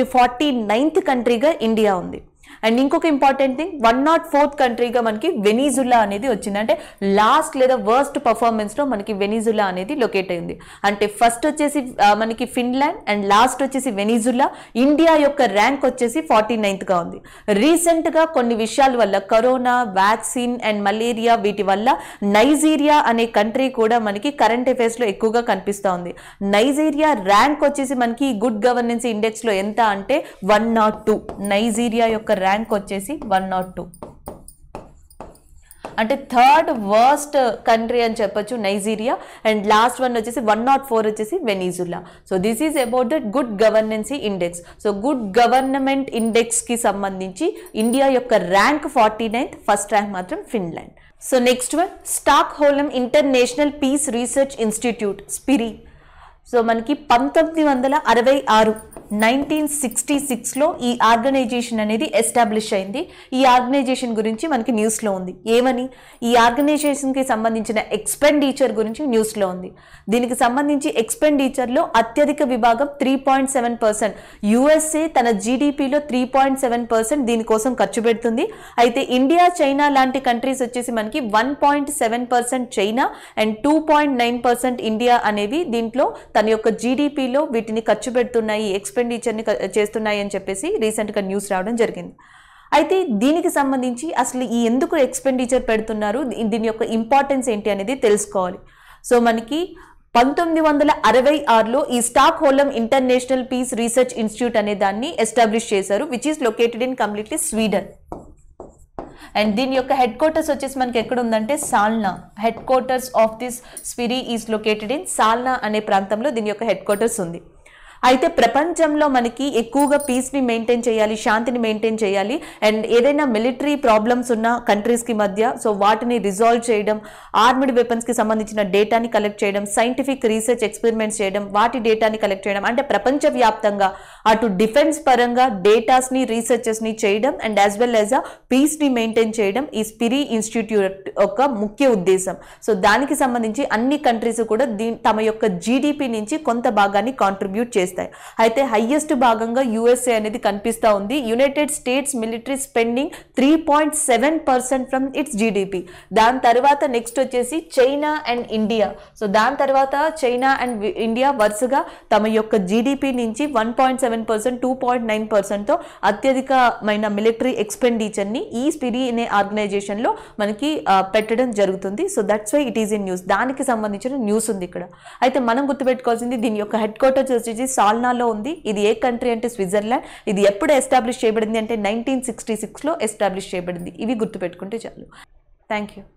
49th కంట్రీగా ఇండియా ఉంది. అండ్ ఇంకొక ఇంపార్టెంట్ థింగ్, 104th కంట్రీగా మనకి వెనిజులా అనేది వచ్చింది. అంటే లాస్ట్ లేదా వర్స్ట్ పర్ఫార్మెన్స్లో మనకి వెనిజులా అనేది లొకేట్ అయింది. అంటే ఫస్ట్ వచ్చేసి మనకి ఫిన్లాండ్ అండ్ లాస్ట్ వచ్చేసి వెనిజులా. ఇండియా యొక్క ర్యాంక్ వచ్చేసి 49th ఉంది. రీసెంట్గా కొన్ని విషయాల వల్ల, కరోనా, వ్యాక్సిన్ అండ్ మలేరియా, వీటి వల్ల నైజీరియా అనే కంట్రీ కూడా మనకి కరెంట్ అఫైర్స్లో ఎక్కువగా కనిపిస్తూ ఉంది. నైజీరియా ర్యాంక్ వచ్చేసి మనకి గుడ్ గవర్నెన్స్ ఇండెక్స్లో ఎంత అంటే 102. నైజీరియా యొక్క ర్యాంక్ వచ్చేసి 102, అంటే థర్డ్ వర్స్ట్ కంట్రీ అని చెప్పొచ్చు నైజీరియా. అండ్ లాస్ట్ వన్ వచ్చేసి 104 వచ్చేసి Venezuela. So this is about the good governance index. So good government ఇండెక్స్కి సంబంధించి ఇండియా యొక్క ర్యాంక్ 49th, ఫస్ట్ ర్యాంక్ మాత్రం Finland. So next one, Stockholm international peace research institute, SIPRI. So మనకి 1966లో ఈ organisation అనేది ఎస్టాబ్లిష్ అయింది. ఈ ఆర్గనైజేషన్ గురించి మనకి న్యూస్లో ఉంది. ఏమని? ఈ ఆర్గనైజేషన్కి సంబంధించిన ఎక్స్పెండిచర్ గురించి న్యూస్లో ఉంది. దీనికి సంబంధించి ఎక్స్పెండిచర్లో అత్యధిక విభాగం 3.7%. యుఎస్ఏ తన జీడిపిలో 3.7% దీనికోసం ఖర్చు పెడుతుంది. అయితే ఇండియా, చైనా లాంటి కంట్రీస్ వచ్చేసి మనకి 1.7% చైనా అండ్ 2.9% ఇండియా అనేవి దీంట్లో తన యొక్క జీడిపిలో వీటిని ఖర్చు పెడుతున్నాయి, ఎక్స్పెండిచర్ని చేస్తున్నాయి అని చెప్పేసి రీసెంట్గా న్యూస్ రావడం జరిగింది. అయితే దీనికి సంబంధించి అసలు ఈ ఎందుకు ఎక్స్పెండిచర్ పెడుతున్నారు, దీని యొక్క ఇంపార్టెన్స్ ఏంటి అనేది తెలుసుకోవాలి. సో మనకి 1966లో ఈ Stockholm international peace research institute అనే దాన్ని ఎస్టాబ్లిష్ చేశారు, which is located in completely Sweden. And దీని యొక్క హెడ్ క్వార్టర్స్ వచ్చేసి మనకి ఎక్కడ ఉందంటే Solna. Headquarters of this SIPRI is located in Solna అనే ప్రాంతంలో దీని యొక్క హెడ్ క్వార్టర్స్ ఉంది. అయితే ప్రపంచంలో మనకి ఎక్కువగా పీస్ని మెయింటైన్ చేయాలి, శాంతిని మెయింటైన్ చేయాలి, అండ్ ఏదైనా మిలిటరీ ప్రాబ్లమ్స్ ఉన్న కంట్రీస్కి మధ్య సో వాటిని రిజాల్వ్ చేయడం, ఆర్మ్డ్ వెపన్స్కి సంబంధించిన డేటాని కలెక్ట్ చేయడం, సైంటిఫిక్ రీసెర్చ్ ఎక్స్పెరిమెంట్స్ చేయడం, వాటి డేటాని కలెక్ట్ చేయడం, అంటే ప్రపంచవ్యాప్తంగా అటు డిఫెన్స్ పరంగా డేటాస్ని రీసెర్చెస్ని చేయడం అండ్ యాజ్ వెల్ యాజ్ అ పీస్ని మెయింటైన్ చేయడం ఈ స్పిరి ఇన్స్టిట్యూట్ యొక్క ముఖ్య ఉద్దేశం. సో దానికి సంబంధించి అన్ని కంట్రీస్ కూడా తమ యొక్క జీడిపి నుంచి కొంత భాగాన్ని కాంట్రిబ్యూట్ చేస్తారు. అయితే హైయెస్ట్ భాగంగా యుఎస్ఏ అనేది కనిపిస్తూ ఉంది. United states military spending 3.7% from it's GDP. దాని తర్వాత నెక్స్ట్ వచ్చేసి చైనా అండ్ ఇండియా. సో దాని తర్వాత చైనా అండ్ ఇండియా వరుసగా తమ యొక్క జీడిపి నుంచి 1.7%, 2.9%తో అత్యధికమైన మిలిటరీ ఎక్స్పెండిచర్ని ఈ స్పిరి అనే ఆర్గనైజేషన్లో మనకి పెట్టడం జరుగుతుంది. So that's why it is in news. దానికి సంబంధించిన న్యూస్ ఉంది ఇక్కడ. అయితే మనం గుర్తుపెట్టుకోవాల్సింది దీని యొక్క హెడ్ క్వార్టర్స్ వచ్చేసి సాల్నాలో ఉంది. ఇది ఏ కంట్రీ అంటే స్విట్జర్లాండ్. ఇది ఎప్పుడు ఎస్టాబ్లిష్ చేయబడింది అంటే 1966లో ఎస్టాబ్లిష్ చేయబడింది. ఇవి గుర్తుపెట్టుకుంటే చాలు. Thank you.